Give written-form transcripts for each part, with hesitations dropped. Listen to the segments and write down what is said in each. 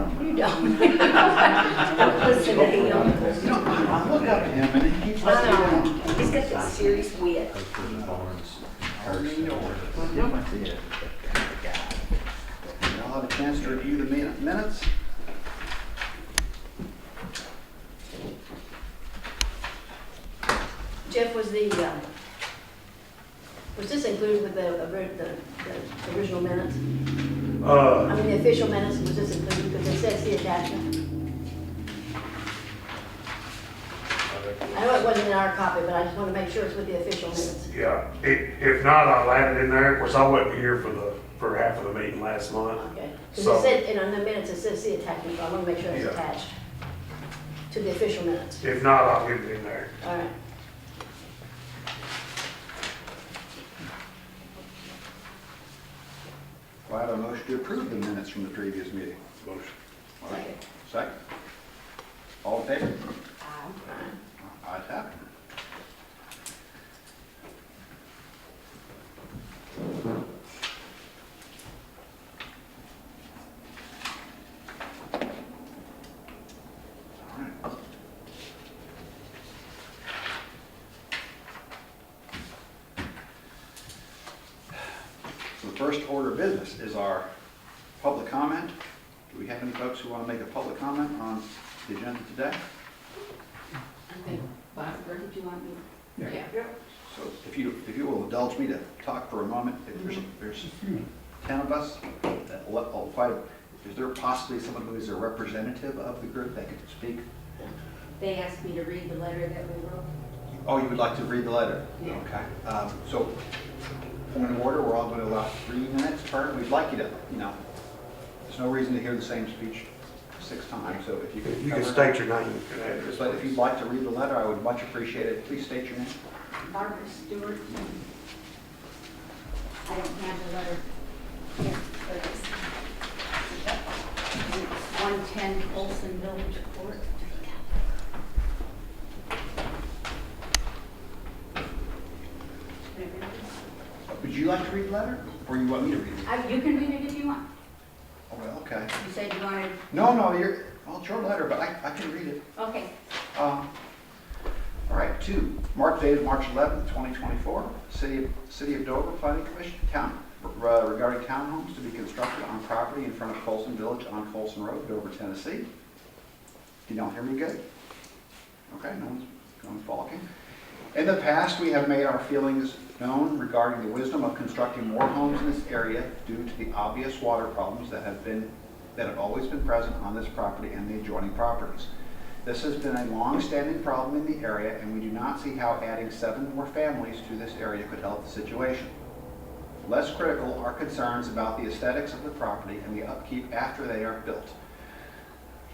You don't. Don't listen to him. I look up to him and he keeps I letting me know. down. He's got this serious wit. Y'all have a chance to review the minutes. Jeff, was this included with the original minutes? I mean, the official minutes, was this included, because it says the attachment? I know it wasn't in our copy, but I just want to make sure it's with the official minutes. Yeah, if not, I'll add it in there. Of course, I wasn't here for half of the meeting last month. Okay, because So- it said, in the minutes, it says the attachment, so I want to make sure it's Yeah. attached to the official minutes. If not, I'll get it in there. All right. Do I have a motion to approve the minutes from the previous meeting? Motion. Second. Second. All in favor? Aye. Ayes have it. So the first order of business is our public comment. Do we have any folks who want to make a public comment on the agenda today? Okay, Barbara, did you want me? Yeah. So if you will indulge me to talk for a moment, if there's 10 of us, is there possibly someone who is a representative of the group that could speak? They asked me to read the letter that we wrote. Oh, you would like to read the letter? Yeah. Okay. So, point of order, we're all going to allow 3 minutes per. We'd like you to, there's no reason to hear the same speech 6 times, so if you could. You can state your name and address. But if you'd like to read the letter, I would much appreciate it. Please state your name. Barbara Stewart. I don't have the letter here, but it's 110 Colson Village Court. Would you like to read the letter, or you want me to read it? You can read it if you want. Oh, well, okay. You said you wanted, No, it's your letter, but I can read it. okay. All right, dated March 11th, 2024, City of Dover Planning Commission, regarding townhomes to be constructed on property in front of Colson Village on Colson Road, Dover, Tennessee. Can y'all hear me good? Okay, no one's balking. In the past, we have made our feelings known regarding the wisdom of constructing more homes in this area due to the obvious water problems that have always been present on this property and the adjoining properties. This has been a long-standing problem in the area, and we do not see how adding 7 more families to this area could help the situation. Less critical are concerns about the aesthetics of the property and the upkeep after they are built.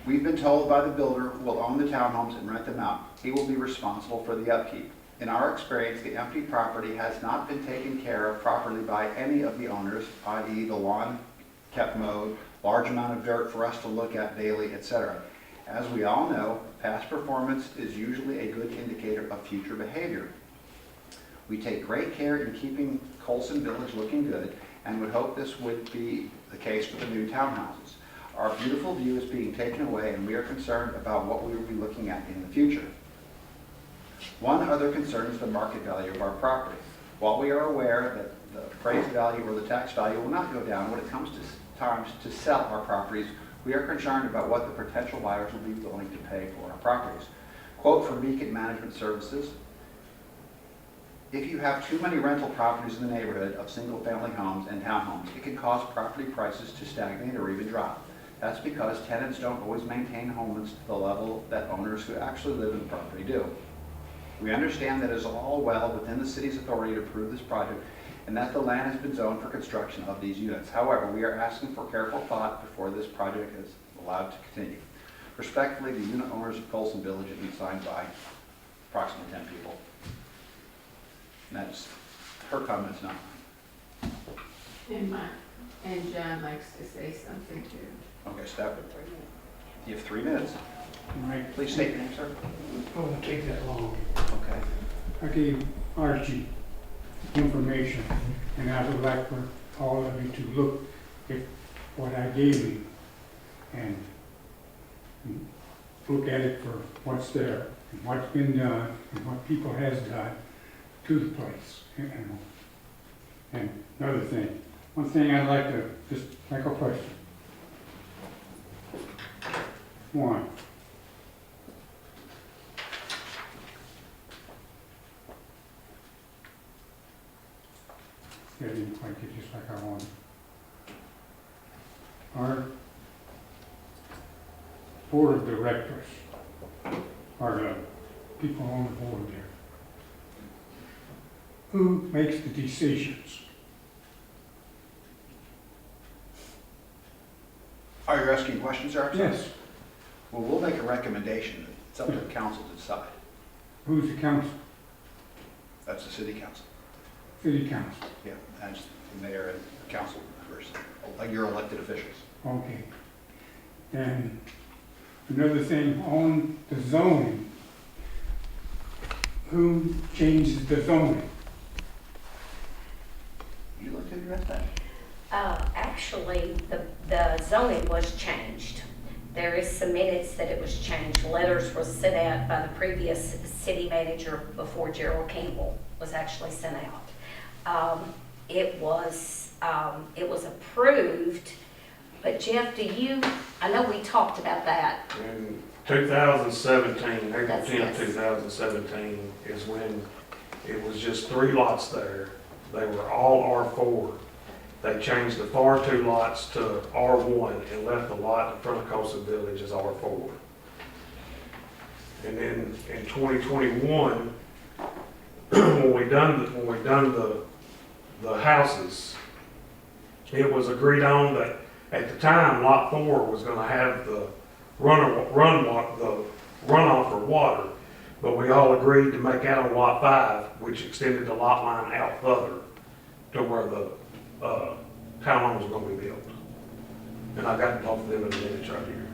We've been told by the builder who will own the townhomes and rent them out. He will be responsible for the upkeep. In our experience, the empty property has not been taken care of properly by any of the owners, i.e. the lawn kept mowed, large amount of dirt for us to look at daily, etc. As we all know, past performance is usually a good indicator of future behavior. We take great care in keeping Colson Village looking good and would hope this would be the case for the new townhouses. Our beautiful view is being taken away, and we are concerned about what we will be looking at in the future. One other concern is the market value of our property. While we are aware that the appraised value or the tax value will not go down when it comes to times to sell our properties, we are concerned about what the potential buyers will be willing to pay for our properties. Quote from Beacon Management Services: if you have too many rental properties in the neighborhood of single-family homes and townhomes, it can cause property prices to stagnate or even drop. That's because tenants don't always maintain homes to the level that owners who actually live in the property do. We understand that it is all well within the city's authority to approve this project and that the land has been zoned for construction of these units. However, we are asking for careful thought before this project is allowed to continue. Respectfully, the unit owners of Colson Village, and signed by approximately 10 people. And that's her comments, not mine. And John likes to say something too. Okay, step. You have 3 minutes. All right. Please state your name, sir. Oh, it won't take that long. Okay. I gave Archie information, and I would like for all of you to look at what I gave him. and look at it for what's there, and what's been done, and what people has done to the place. And another thing, one thing I'd like to just make a question. One, I didn't quite get just like I wanted. Our board of directors, are the people on the board there, who makes the decisions? Are you asking questions, sir? Yes. Well, we'll make a recommendation. It's up to the council to decide. Who's the council? That's the city council. City council. Yeah, that's the mayor and council members, like your elected officials. Okay. And another thing on the zoning, who changes the zoning? Would you like to address that? Actually, the zoning was changed. There is some minutes that it was changed. Letters were sent out by the previous city manager before Gerald Campbell was actually sent out. It was approved, but Jeff, I know we talked about that. In 2017, April That's 10, yes. 2017 is when it was just 3 lots there. They were all R4. They changed the far 2 lots to R1 and left the lot in front of Colson Village as R4. And then in 2021, when we done the houses, it was agreed on that at the time, Lot 4 was gonna have the runoff for water, but we all agreed to make out on Lot 5, which extended the lot line out further to where the townhomes were gonna be built. And I got to talk to them in a minute right here.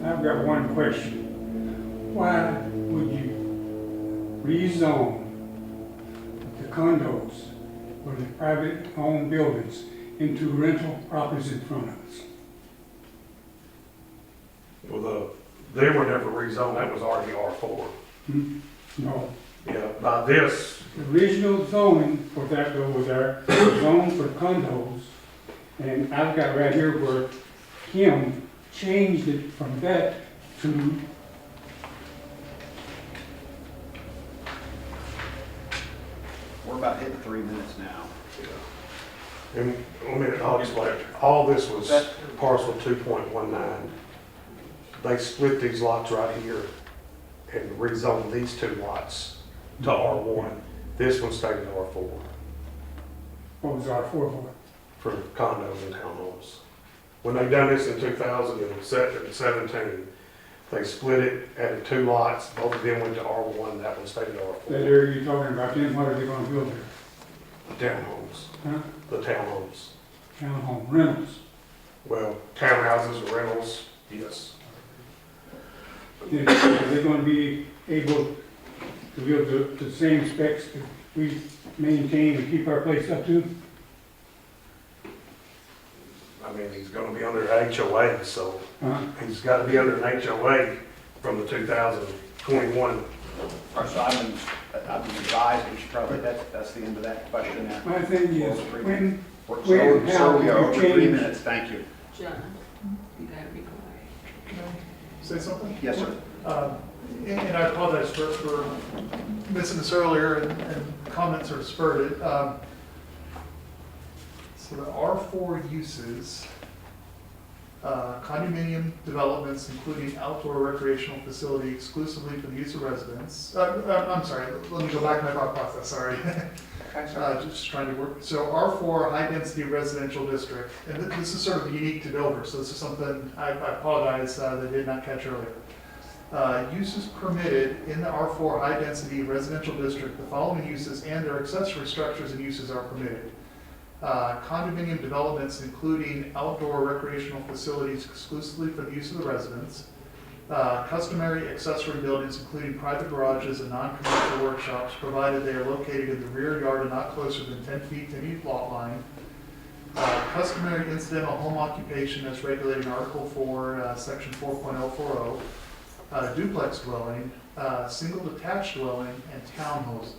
I've got one question. Why would you rezone the condos or the private owned buildings into rental properties in front of us? Well, they were never rezoned, that was already R4. No. Yeah, by this, The original zoning for that though was our zone for condos, and I've got right here where Kim changed it from that to We're about hitting 3 minutes now. and let me, I'll explain. All this was parcel 2.19. They split these lots right here and rezoned these 2 lots to R1. This one stayed in R4 what was our for? for condos and townhomes. When they done this in 2017, they split it, added 2 lots, both of them went to R1, that one stayed in That R4. area you're talking about, then what are they gonna build there? The townhomes, Huh? the townhomes. Townhome rentals. Well, townhouses, rentals, yes. Then are they gonna be able to build the same specs that we maintain and keep our place up to? I mean, he's gonna be under HOA, so Huh? he's gotta be under an HOA from the 2021. All right, so I've been advised, we should probably, that's the end of that question there. My thing is, when So how we are you over 3 change- minutes, thank you. John, you gotta be quiet. Can I say something? Yes, sir. And I apologize for missing this earlier and comments are spurred it. So the R4 uses, condominium developments including outdoor recreational facility exclusively for the use of residents. I'm sorry, let me go back to my thought process, sorry. Okay, sir. Just trying to work, so R4, high density residential district, and this is sort of unique to Dover, so this is something I apologize that I did not catch earlier. Uses permitted in the R4 high density residential district, the following uses and their accessory structures and uses are permitted. Condominium developments including outdoor recreational facilities exclusively for the use of the residents. Customary accessory buildings including private garages and non-commercial workshops, provided they are located in the rear yard and not closer than 10 feet to any lot line. customary incidental home occupation as regulating Article 4, Section 4.040, duplex dwelling, single detached dwelling, and townhouse.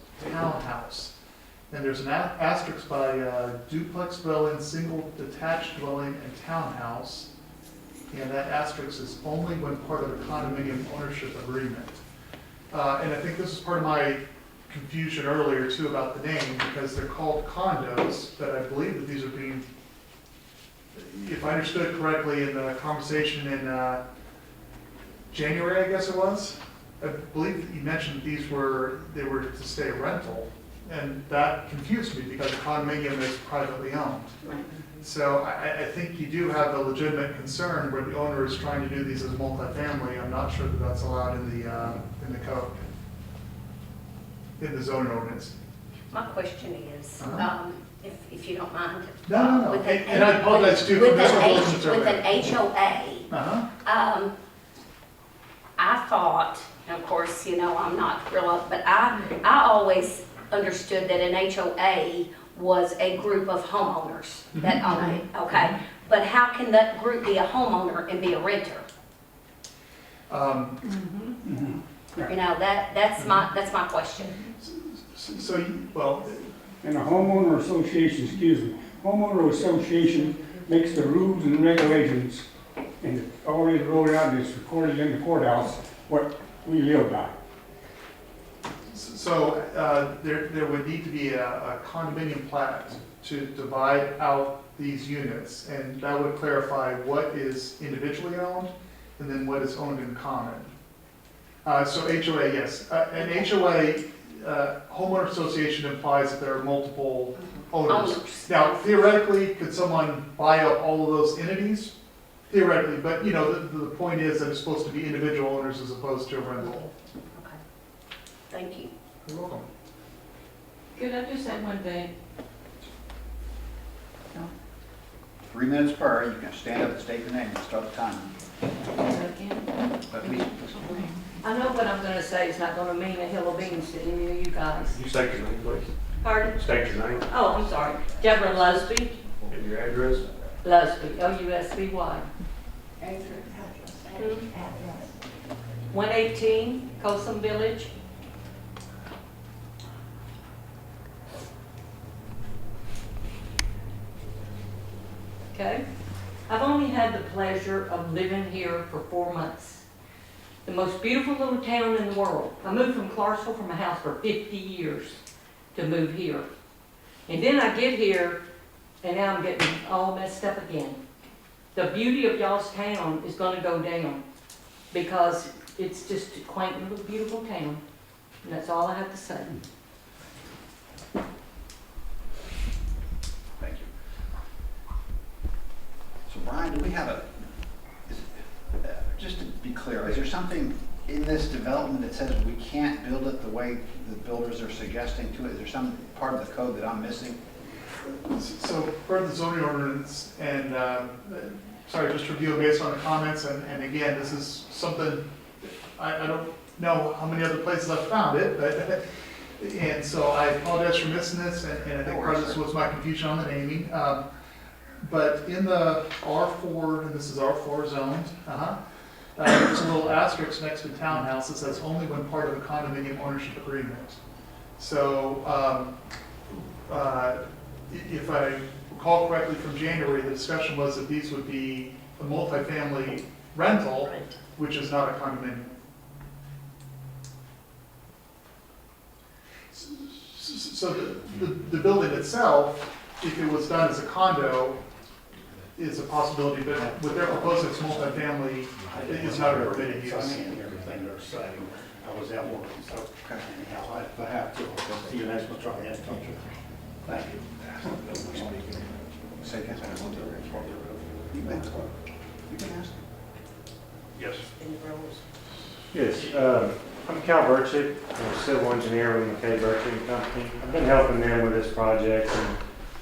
And there's an asterisk by duplex dwelling, single detached dwelling, and townhouse. And that asterisk is only when part of a condominium ownership agreement. And I think this is part of my confusion earlier too about the name, because they're called condos, but I believe that these are being, if I understood correctly in the conversation in January, I guess it was, I believe that you mentioned they were to stay rental, and that confused me because a condominium is privately owned. Right. So I think you do have a legitimate concern where the owner is trying to do these as multifamily. I'm not sure that that's allowed in the code, in the zoning ordinance. My question is, Uh-huh. if you don't mind. No. with an And I apologize too for with this an one. H- With an HOA, Uh-huh. I thought, and of course, you know, I'm not real up, but I always understood that an HOA was a group of homeowners that own it, okay? But how can that group be a homeowner and be a renter? You know, that's my question. So, well, And a homeowner association, excuse me, homeowner association makes the rules and regulations, and it's already wrote out, and it's recorded in the courthouse, what we live by. so there would need to be a condominium plat to divide out these units, and that would clarify what is individually owned and then what is owned in common. So HOA, yes. An HOA, homeowner association implies that there are multiple owners. Owners. Now, theoretically, could someone buy up all of those entities? Theoretically, but you know, the point is that it's supposed to be individual owners as opposed to a rental. Okay. Thank you. You're welcome. Could I just say one thing? 3 minutes per, you can stand up and state your name and start the time. But please, I know what I'm gonna say is not gonna mean a hill of beans to any of you guys. You state your name, please. Pardon? State your name Oh, I'm sorry. Deborah Lusby, and your address. Lusby, Lusby. 118 Colson Village. Okay? I've only had the pleasure of living here for 4 months. The most beautiful little town in the world. I moved from Clarksville from a house for 50 years to move here. And then I get here, and now I'm getting all messed up again. The beauty of y'all's town is gonna go down because it's just a quaint little beautiful town. And that's all I have to say. thank you. So Brian, do we have just to be clear, is there something in this development that says we can't build it the way the builders are suggesting to it? Is there some part of the code that I'm missing? So part of the zoning ordinance, and sorry, just review based on the comments, and again, this is something, I don't know how many other places I've found it, but, and so I apologize for missing this, and I think part of this was my confusion on the naming. But in the R4, and this is R4 zoned, there's a little asterisk next to townhouse that says only when part of a condominium ownership agreement. So, if I recall correctly from January, the discussion was that these would be a multifamily rental, which is not a condominium. So the building itself, if it was done as a condo, is a possibility, but what they're proposing is multifamily, it is not a permitted use. Everything they're saying, I was at work, so anyhow, I have to, see you next month, try to answer. Thank you. Say again. You can ask. Yes. In the rules. Yes, I'm Cal Burchick. I'm a civil engineer with McKay Burchick Company. I've been helping them with this project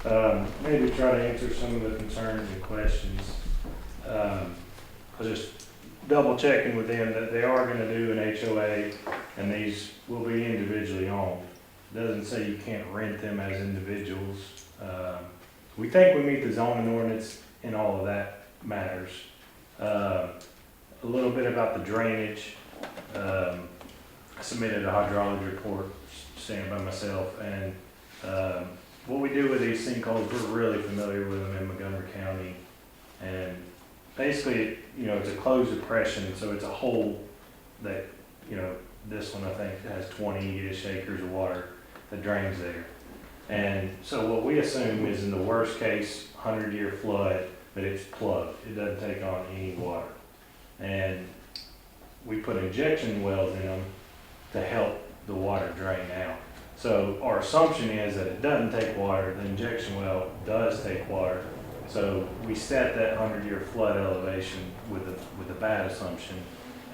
and maybe try to answer some of the concerns and questions. I was just double checking with them that they are going to do an HOA and these will be individually owned. It doesn't say you can't rent them as individuals. we think we meet the zoning ordinance and all of that matters. A little bit about the drainage. I submitted a hydraulic report stamped by myself, and what we do with these sinkholes, we're really familiar with them in Montgomery County. And basically, you know, it's a closed depression, so it's a hole that, you know, this one I think has 20-ish acres of water that drains there. And so what we assume is in the worst case 100-year flood, that it's plugged. It doesn't take on any water. And we put injection wells in them to help the water drain out. So our assumption is that it doesn't take water, the injection well does take water. So we set that 100-year flood elevation with a bad assumption,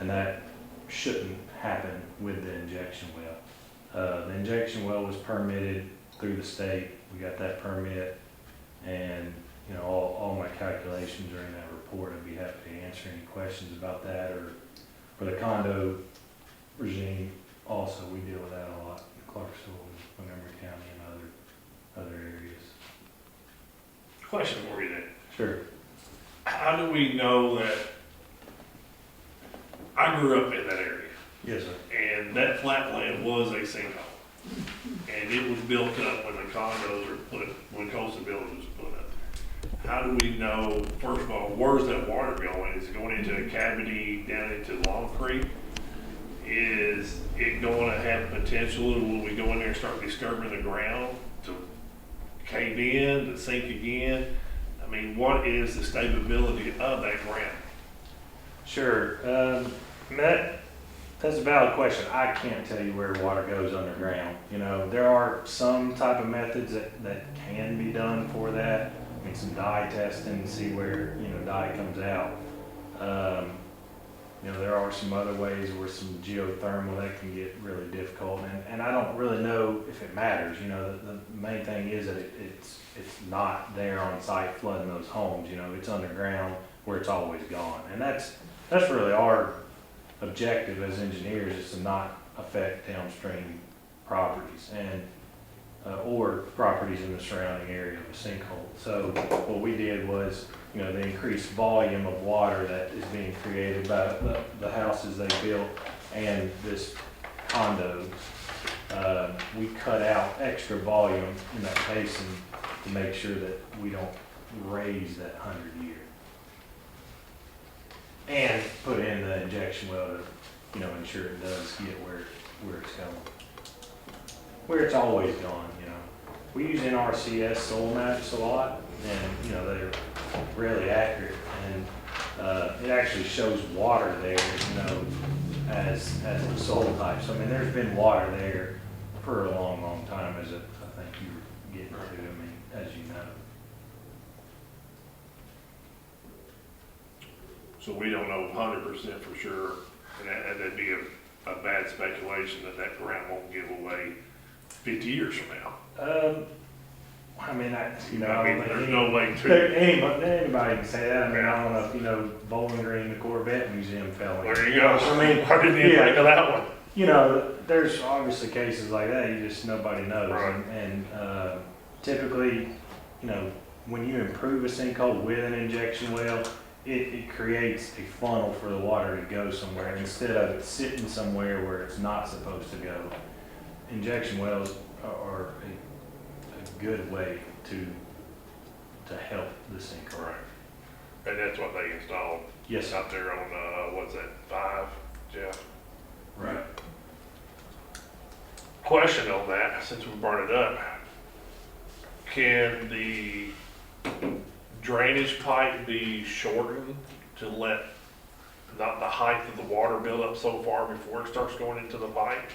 and that shouldn't happen with the injection well. The injection well was permitted through the state. We got that permit, and you know, all my calculations are in that report. I'd be happy to answer any questions about that, or for the condo regime. Also, we deal with that a lot in Clarksville, Montgomery County, and other areas. Question for you then. Sure. How do we know that, I grew up in that area, Yes, sir. and that flat land was a sinkhole. And it was built up when the condos were put, when Colson Village was put up. How do we know, first of all, where's that water going? Is it going into a cavity down into Long Creek? Is it going to have potential when we go in there and start disturbing the ground to cave in, to sink again? I mean, what is the stability of that ground? Sure. That's a valid question. I can't tell you where water goes underground. You know, there are some type of methods that can be done for that. I mean, some dye testing, see where, you know, dye comes out. You know, there are some other ways where some geothermal that can get really difficult, and I don't really know if it matters. You know, the main thing is that it's not there on site flooding those homes. You know, it's underground where it's always gone, and that's really our objective as engineers, is to not affect downstream properties and or properties in the surrounding area of a sinkhole. So what we did was, you know, the increased volume of water that is being created by the houses they built and this condos, we cut out extra volume in that basin to make sure that we don't raise that 100-year. And put in the injection well to, you know, ensure it does get where it's going. Where it's always gone, you know. We use NRCS soil maps a lot, and, you know, they're really accurate, and it actually shows water there, you know, as a soil type. So, I mean, there's been water there for a long, long time, as I think you were getting to, I mean, as you know. So we don't know 100% for sure, and that'd be a bad speculation that ground won't give away 50 years from now. I mean, you know, I mean, don't think there's no way to. anybody can say that. I mean, I don't know if, you know, Bowling Green, the Corvette Museum fell in. There you go. I mean, I didn't even think of that one. You know, there's obviously cases like that, you just, nobody knows. Right. And typically, you know, when you improve a sinkhole with an injection well, it creates a funnel for the water to go somewhere instead of it sitting somewhere where it's not supposed to go. Injection wells are a good way to help the sinkhole. Right. And that's what they installed. Yes. Out there on, what's that, 5, Jeff? Right. Question on that, since we brought it up. Can the drainage pipe be shortened to let not the height of the water build up so far before it starts going into the pipe?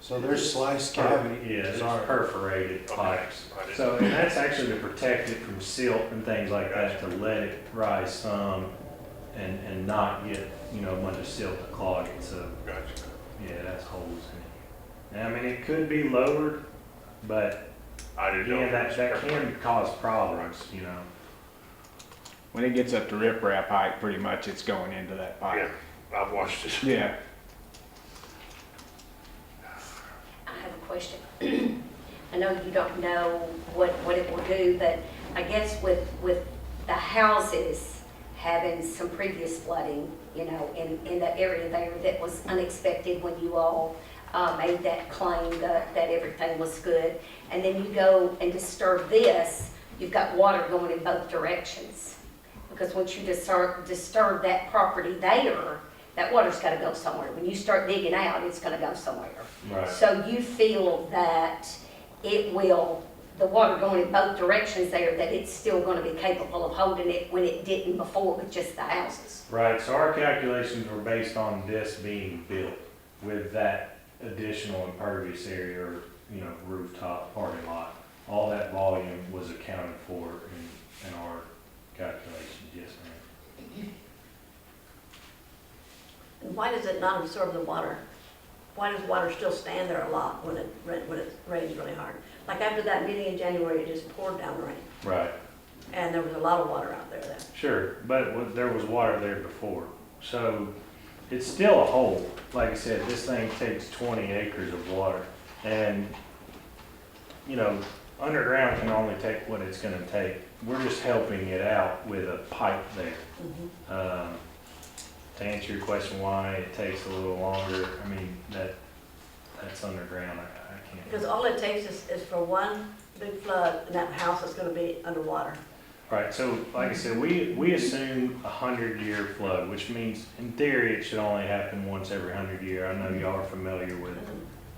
So there's sliced cavity. Yeah, it's perforated Okay. pipes. I didn't- So, and that's actually to protect it from silt and things like that, to let it rise some and not get, you know, a bunch of silt to clog it. So, Gotcha. yeah, that's holes in it. Now, I mean, it could be lowered, but I didn't know. again, that can cause problems, you know. When it gets up to riprap height, pretty much it's going into that Yeah, pipe. I've watched it. Yeah. I have a question. I know you don't know what it will do, but I guess with the houses having some previous flooding, you know, in the area there that was unexpected when you all made that claim that everything was good. And then you go and disturb this, you've got water going in both directions. Because once you disturb that property there, that water's gotta go somewhere. When you start digging out, it's gonna go somewhere. Right. So you feel that it will, the water going in both directions there, that it's still gonna be capable of holding it when it didn't before with just the houses. Right, so our calculations were based on this being built with that additional impervious area or, you know, rooftop parking lot. All that volume was accounted for in our calculations, yes, ma'am. And why does it not absorb the water? Why does water still stand there a lot when it rains really hard? Like after that meeting in January, it just poured down rain, Right, and there was a lot of water out there then. sure, but there was water there before, so it's still a hole. Like I said, this thing takes 20 acres of water, and, you know, underground can only take what it's gonna take. We're just helping it out with a pipe there. To answer your question why it takes a little longer, I mean, that's underground, I can't. Because all it takes is for one big flood, and that house is gonna be underwater. Right, so like I said, we assume 100-year flood, which means in theory it should only happen once every 100 year. I know y'all are familiar with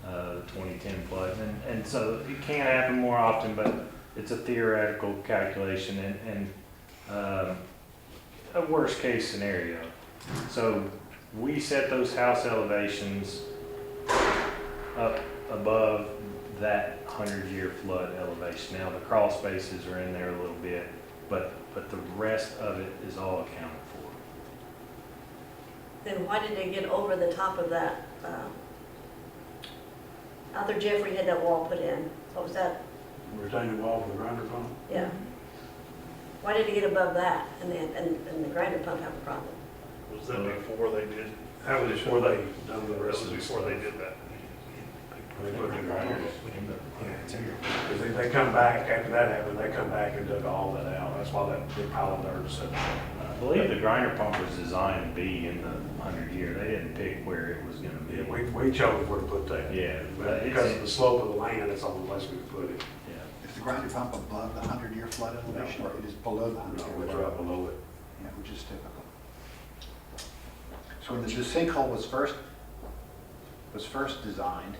the 2010 flood, and so it can happen more often, but it's a theoretical calculation and a worst case scenario. So we set those house elevations up above that 100-year flood elevation. Now the crawl spaces are in there a little bit, but the rest of it is all accounted for. Then why did they get over the top of that? After Jeffrey had that wall put in, what was that? Retaining wall for the grinder pump. Yeah. Why did they get above that and the grinder pump have a problem? Was that before they did? That was before they done the rest of the Before they did that. They put the grinders. Because they come back, after that happened, they come back and dug all that out. That's why that big pile of dirt is sitting there. I believe the grinder pump was designed to be in the 100-year. They didn't pick where it was gonna be. Yeah, we chose where to put that. Yeah, But because of the slope of the land, it's the only place we could put it. Yeah. Is the grinder pump above the 100-year flood elevation, or it is below the No, 100-year? we drop below it. Yeah, which is typical. So when the sinkhole was first designed,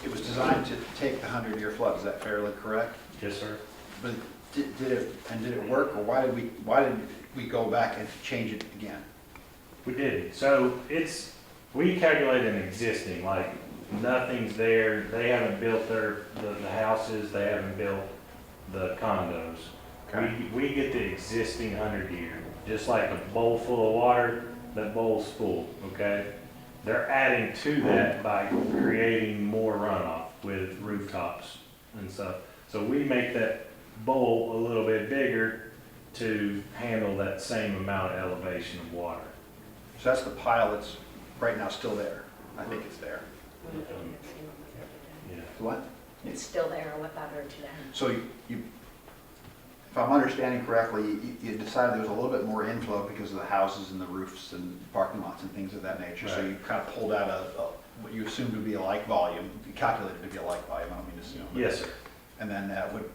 it was designed to take the 100-year flood. Is that fairly correct? Yes, sir. But did it work, or why did we go back and change it again? We did. So we calculated an existing, like nothing's there. They haven't built the houses. They haven't built the condos. Okay. We get the existing 100-year, just like a bowl full of water. That bowl's full. Okay. They're adding to that by creating more runoff with rooftops and stuff. So we make that bowl a little bit bigger to handle that same amount of elevation of water. So that's the pile that's right now still there. I think it's there. Yeah. What? It's still there, what I heard today. So if I'm understanding correctly, you decided there was a little bit more inflow because of the houses and the roofs and parking lots and things of that nature. So Right. you kind of pulled out what you assumed to be a like volume, you calculated to be a like volume, I don't mean to assume. Yes, sir. And then that would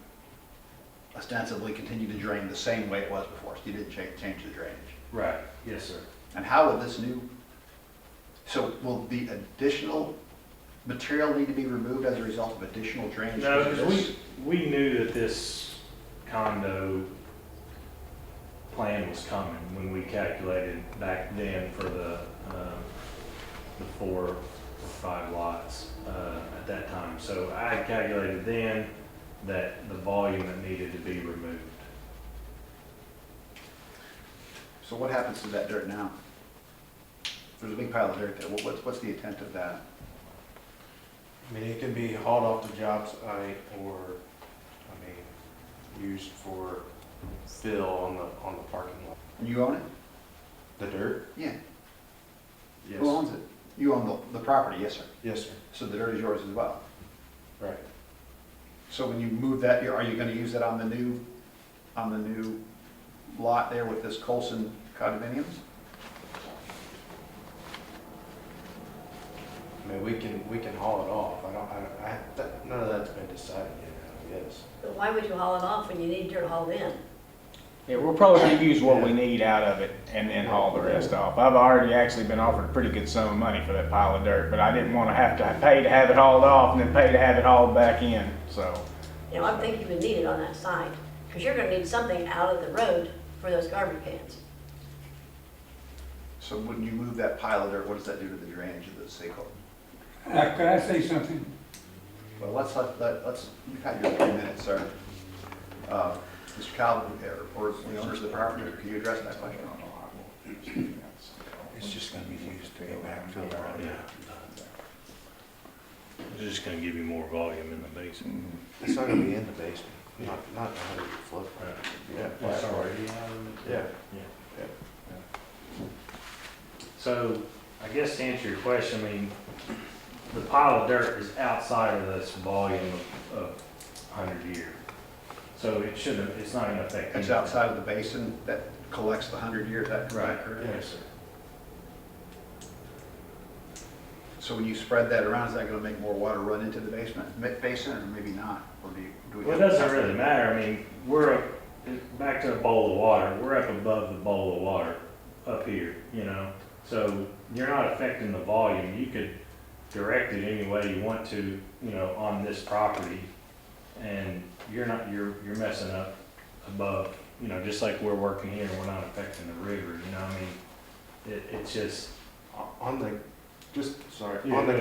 ostensibly continue to drain the same way it was before, so you didn't change the drainage. Right. Yes, sir. And how will this so will the additional material need to be removed as a result of additional drainage? No, because we knew that this condo plan was coming when we calculated back then for the 4 or 5 lots at that time. So I had calculated then that the volume that needed to be removed. So what happens to that dirt now? There's a big pile of dirt there. What's the intent of that? I mean, it can be hauled off the job site or, used for fill on the parking lot. And you own it? The dirt? Yeah. Yes. Who owns it? You own the property, yes, sir. Yes, sir. So the dirt is yours as well. Right. So when you move that, are you gonna use it on the new lot there with this Colson condominiums? I mean, we can haul it off. None of that's been decided yet, I guess. But why would you haul it off when you need dirt hauled in? Yeah, we're probably gonna use what we need out of it and then haul the rest off. I've already actually been offered a pretty good sum of money for that pile of dirt, but I didn't wanna have to pay to have it hauled off and then pay to have it hauled back in, so. You know, I think you would need it on that site, because you're gonna need something out of the road for those garbage cans. So when you move that pile of dirt, what does that do to the drainage of the sinkhole? Could I say something? Well, you've had your 3 minutes, sir. Mr. Calvin, or the owners of the property, can you address that question? It's just gonna be used to go backfill the road. It's just gonna give you more volume in the basin. It's not gonna be in the basement, not 100 foot. Yeah, That's yeah, already yeah. So, I guess to answer your question, I mean, the pile of dirt is outside of this volume of 100 year. So it shouldn't, it's not gonna affect. It's anything. outside of the basin that collects the 100 years, that Right. correct? Yes, sir. So when you spread that around, is that gonna make more water run into the basin, or maybe not? Or do we? Well, it doesn't really matter. I mean, we're up, back to a bowl of water. We're up above the bowl of water up here, you know? So you're not affecting the volume. You could direct it any way you want to, you know, on this property. And you're messing up above, you know, just like we're working here, we're not affecting the river, you know what I mean? It's just, On the Yeah,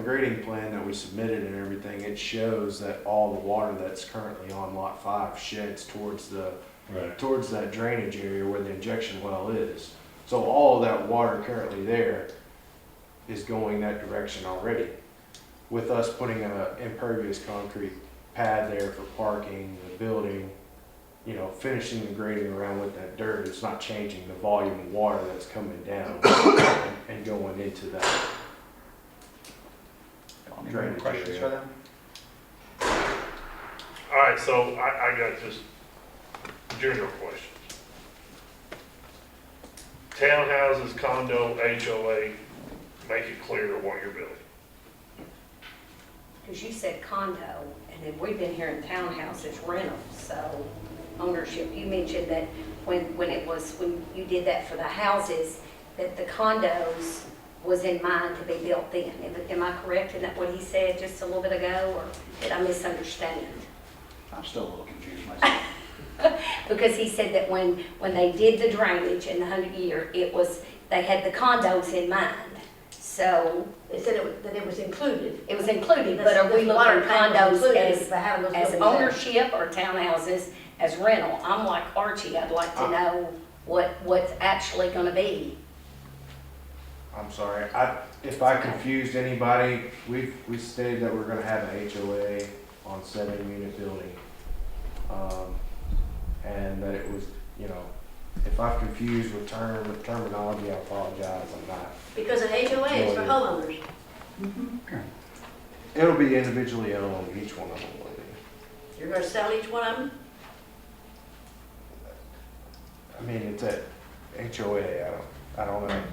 grading plan that we submitted and everything, it shows that all the water that's currently on lot 5 sheds towards that drainage area where the injection well is. So all of that water currently there is going that direction already. With us putting an impervious concrete pad there for parking, the building, you know, finishing the grading around with that dirt, it's not changing the volume of water that's coming down and going into that. Any more questions for them? All right, so I got just general questions. Townhouses, condo, HOA, make it clear what you're building. Because you said condo, and then we've been here in townhouses, rental, so ownership. You mentioned that when you did that for the houses, that the condos was in mind to be built then. Am I correct in that what he said just a little bit ago, or did I misunderstand? I'm still a little confused myself. Because he said that when they did the drainage in the 100-year, they had the condos in mind. So They said that it was included. it was included, but are we Water looking tank was condos included, as but having those as buildings there. ownership or townhouses as rental? I'm like Archie, I'd like to know what's actually gonna be. I'm sorry, if I confused anybody, we stated that we're gonna have an HOA on 7-unit building. And that it was, you know, if I've confused with terminology, I apologize, I'm not. Because an HOA is for homeowners. It'll be individually owned, each one of them will be. You're gonna sell each one of them? I mean, it's a HOA, I don't know.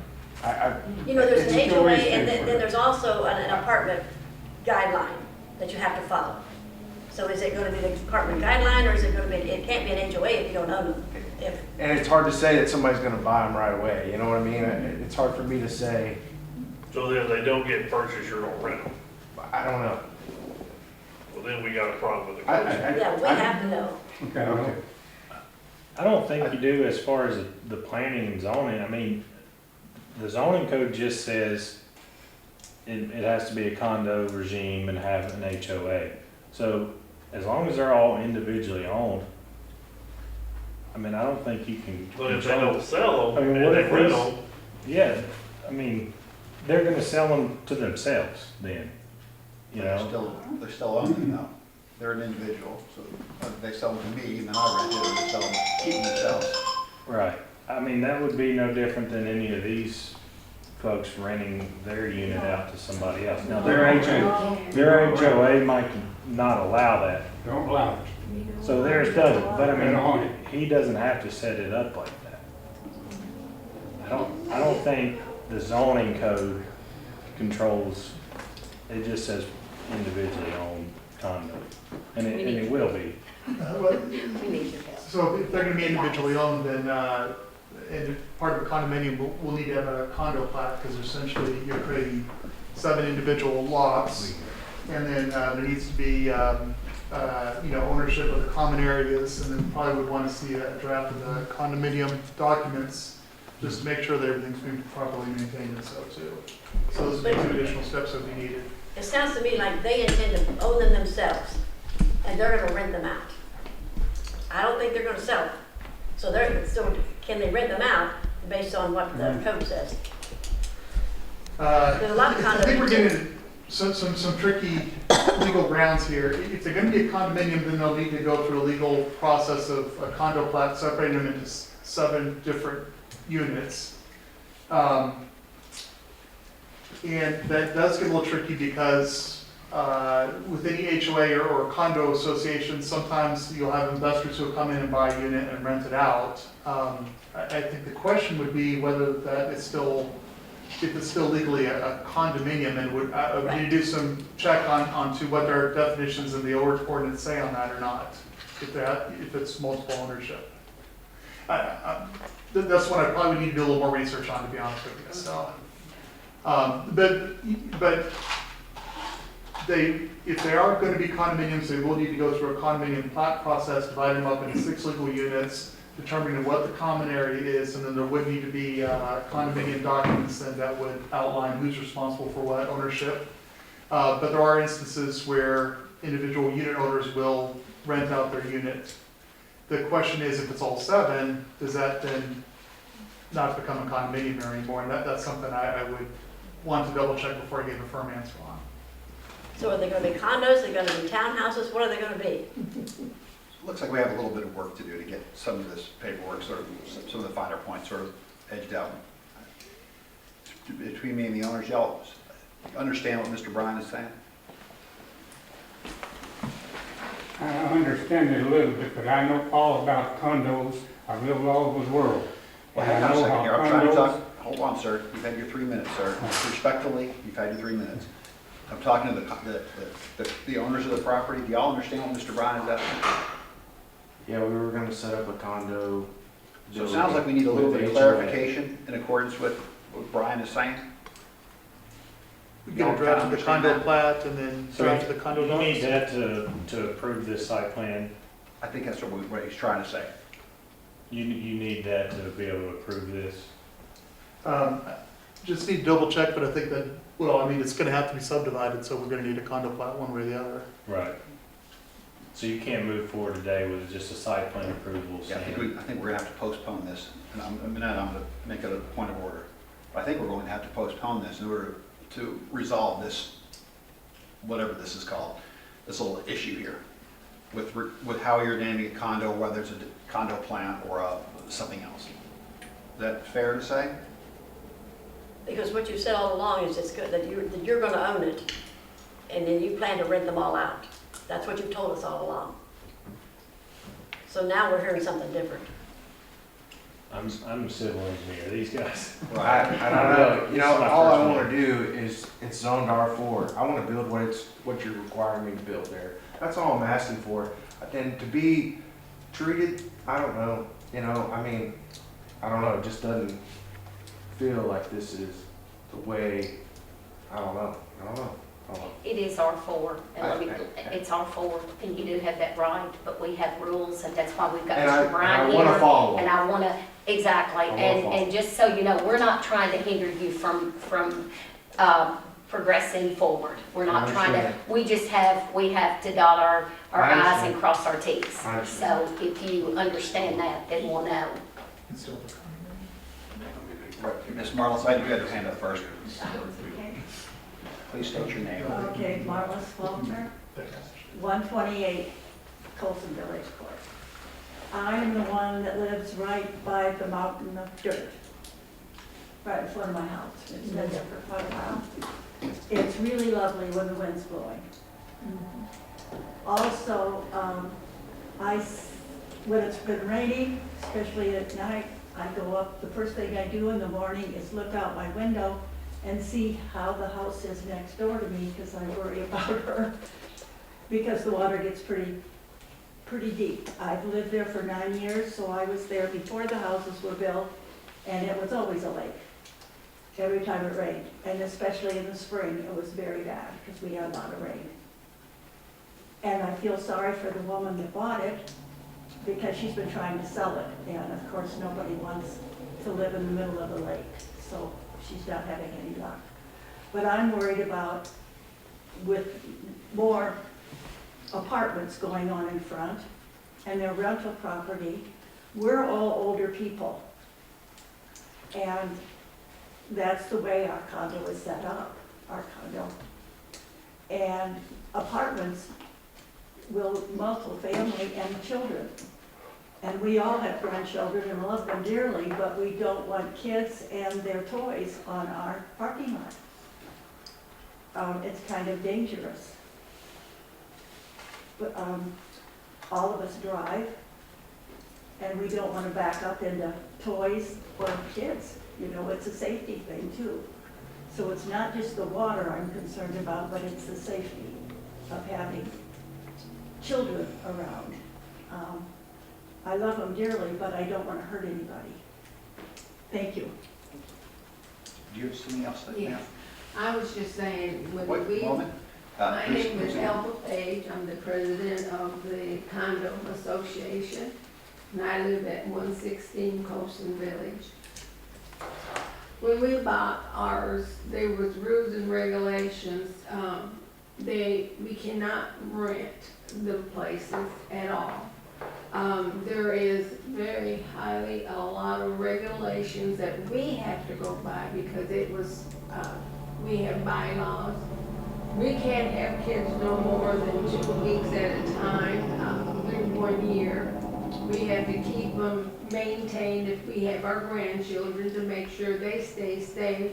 You know, there's an it's HOA always and then different. there's also an apartment guideline that you have to follow. So is it gonna be the apartment guideline, or is it gonna be, it can't be an HOA if you don't own them? And it's hard to say that somebody's gonna buy them right away, you know what I mean? It's hard for me to say, So then if they don't get purchased, you're gonna rent them. I don't know. Well, then we got a problem with the I- closing. Yeah, we have to know. Okay. I don't think you do as far as the planning and zoning. I mean, the zoning code just says it has to be a condo regime and have an HOA. So as long as they're all individually owned, I mean, I don't think you can. But if they don't sell I them mean, and what they if rent these- them, Yeah, I mean, they're gonna sell them to themselves then, you know? They're still owning though. They're an individual, so if they sell them to me, and then I rent it, or they sell them, keep them themselves. Right. I mean, that would be no different than any of these folks renting their unit out to somebody else. Now, their HOA might not allow that, Don't allow it. so theirs doesn't, but I They don't own mean, it. he doesn't have to set it up like that. I don't think the zoning code controls, it just says individually owned condo, and it will be. Well, We need your help. So if they're gonna be individually owned, then, and part of a condominium, we'll need to have a condo plat, because essentially you're creating 7 individual lots. And then, there needs to be, ownership of the common areas, and then probably would want to see a draft of the condominium documents, just to make sure that everything's being properly maintained and so too. So those are 2 additional steps that we needed. It sounds to me like they intend to own them themselves, and they're gonna rent them out. I don't think they're gonna sell them. So can they rent them out based on what the code says? There's a lot of I think we're condominiums. getting some tricky legal grounds here. If they're gonna be a condominium, then they'll need to go through a legal process of a condo plat, separating them into 7 different units. And that does get a little tricky because with any HOA or condo association, sometimes you'll have investors who'll come in and buy a unit and rent it out. I think the question would be whether that is still, if it's still legally a condominium, and would you do some check onto what their definitions in the ordinance say on that or not, if it's multiple ownership. That's what I probably need to do a little more research on, to be honest with you. So, but if they are going to be condominiums, they will need to go through a condominium plat process, divide them up into 6 legal units, determining what the common area is, and then there would need to be condominium documents then that would outline who's responsible for what ownership. But there are instances where individual unit owners will rent out their unit. The question is, if it's all 7, does that then not become a condominium anymore? And that's something I would want to double check before I give a firm answer on. So are they gonna be condos, are they gonna be townhouses, what are they gonna be? Looks like we have a little bit of work to do to get some of this paperwork, sort of, some of the finer points sort of edged out. Between me and the owners, y'all understand what Mr. Bryan is saying? I understand it a little bit, but I know all about condos. I've lived all over the world. Well, And hang I on a know second how here, I'm trying to condos- talk, hold on, sir, you've had your 3 minutes, sir. Respectfully, you've had your 3 minutes. I'm talking to the owners of the property. Do y'all understand what Mr. Bryan is asking? Yeah, we were gonna set up a condo. So it sounds like we need a little with bit of HOA. clarification in accordance with what Brian is saying. We get a draft of the condo plat and then So draft of the condo you need docs. that to approve this site plan. I think that's what he's trying to say. You need that to be able to approve this. Just need to double check, but I think that, well, I mean, it's gonna have to be subdivided, so we're gonna need a condo plat one way or the other. Right. So you can't move forward today with just a site plan approval Yeah, I saying. think we're gonna have to postpone this, and I'm gonna make it a point of order. But I think we're going to have to postpone this in order to resolve this, whatever this is called, this little issue here, with how you're naming a condo, whether it's a condo plan or something else. Is that fair to say? Because what you said all along is it's good, that you're gonna own it, and then you plan to rent them all out. That's what you told us all along. So now we're hearing something different. I'm a civil engineer, these guys. I don't know, you know, all I wanna do is, it's zoned R4, I wanna build what you're requiring me to build there. That's all I'm asking for. And to be treated, I don't know, you know, I mean, I don't know, it just doesn't feel like this is the way, I don't know. It is R4, and let me, Okay. it's R4, and you do have that right, but we have rules, and that's why we've got And Mr. Bryan I here. wanna follow And them. I wanna, exactly, I wanna and follow. just so you know, we're not trying to hinder you from progressing forward. We're not I trying to, understand. we have to dot our I I's understand. and cross our T's. I So understand. if you understand that, then we'll know. It's still the Right. Ms. Marlis, I do have your hand up first. Please state your name. Okay, Marlis Faulkner, 128 Colson Village Court. I am the one that lives right by the mountain of dirt. right in front of my house. It's been there for quite a while. It's really lovely when the wind's blowing. Also, when it's been raining, especially at night, I go up, the first thing I do in the morning is look out my window and see how the house is next door to me, because I worry about her, because the water gets pretty deep. I've lived there for 9 years, so I was there before the houses were built, and it was always a lake, every time it rained. And especially in the spring, it was very bad, because we had a lot of rain. And I feel sorry for the woman that bought it, because she's been trying to sell it, and of course, nobody wants to live in the middle of the lake, so she's not having any luck. But I'm worried about, with more apartments going on in front, and their rental property, we're all older people. And that's the way our condo is set up, our condo. And apartments will multi-family and children. And we all have grandchildren and love them dearly, but we don't want kids and their toys on our parking lot. It's kind of dangerous. But all of us drive, and we don't want to back up into toys or kids. You know, it's a safety thing too. So it's not just the water I'm concerned about, but it's the safety of having children around. I love them dearly, but I don't want to hurt anybody. Thank you. Do you have something else to say? Yes. I was just saying, when Wait we, a moment. my Please name is proceed. Elba Page, I'm the president of the condo association, and I live at 116 Colson Village. When we bought ours, there was rules and regulations. We cannot rent the places at all. There is very highly a lot of regulations that we have to go by, because it was, we have bylaws. We can't have kids no more than 2 weeks at a time, through 1 year. We have to keep them maintained if we have our grandchildren, to make sure they stay safe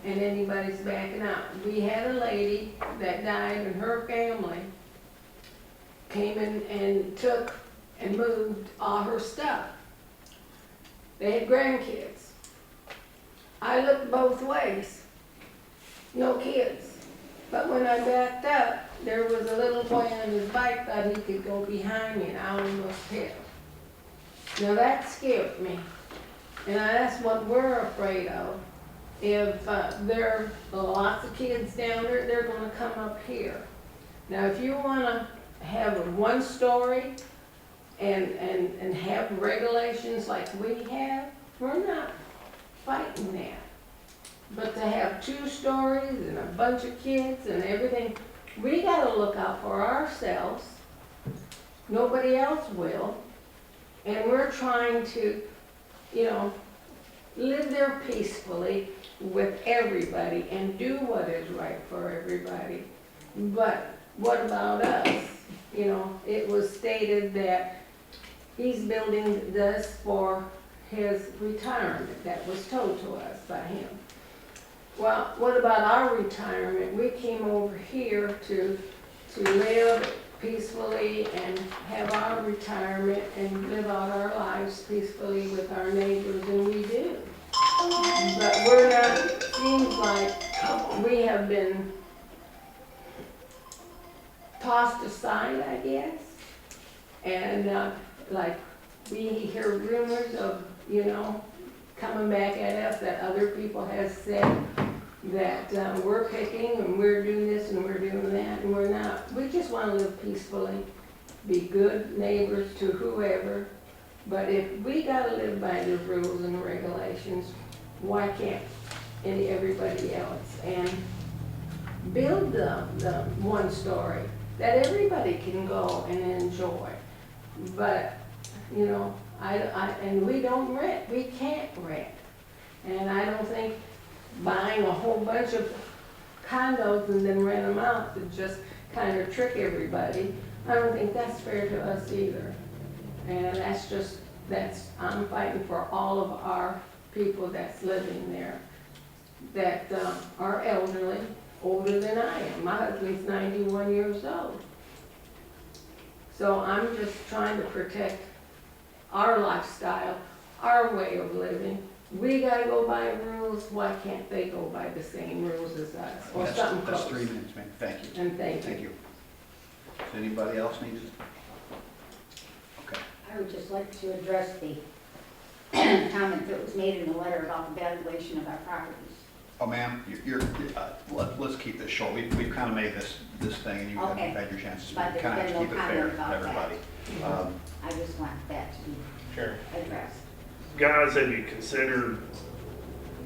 and anybody's backing out. We had a lady that died, and her family came in and took and moved all her stuff. They had grandkids. I looked both ways, no kids. But when I backed up, there was a little boy on his bike, thought he could go behind me, and I almost hit him. Now that scared me, and that's what we're afraid of. If there are lots of kids down there, they're gonna come up here. Now, if you wanna have a 1 story and have regulations like we have, we're not fighting that. But to have 2 stories and a bunch of kids and everything, we gotta look out for ourselves. Nobody else will. And we're trying to, you know, live there peacefully with everybody and do what is right for everybody. But what about us? You know, it was stated that he's building this for his retirement. That was told to us by him. Well, what about our retirement? We came over here to live peacefully and have our retirement and live out our lives peacefully with our neighbors, and we do. But we're not, seems like we have been tossed aside, I guess. And like we hear rumors of, you know, coming back at us that other people have said that we're picking and we're doing this and we're doing that, and we're not. We just want to live peacefully, be good neighbors to whoever. But if we got to live by the rules and regulations, why can't everybody else? And build the 1 story that everybody can go and enjoy. But, you know, and we don't rent, we can't rent. And I don't think buying a whole bunch of condos and then rent them out to just kind of trick everybody, I don't think that's fair to us either. And I'm fighting for all of our people that's living there that are elderly, older than I am. My husband's 91 years old. So I'm just trying to protect our lifestyle, our way of living. We gotta go by rules, why can't they go by the same rules as us, or something That's close? 3 minutes, ma'am. Thank you. And thank Thank you. you. Does anybody else need to? Okay. I would just like to address the comment that was made in the letter about the valuation of our properties. Oh, ma'am, let's keep this short. We've kind of made this thing, and you've Okay. had your chances. But there's Kind of been have to no keep it fair comment to about everybody. that. I just want that to be Sure. addressed. Guys, have you considered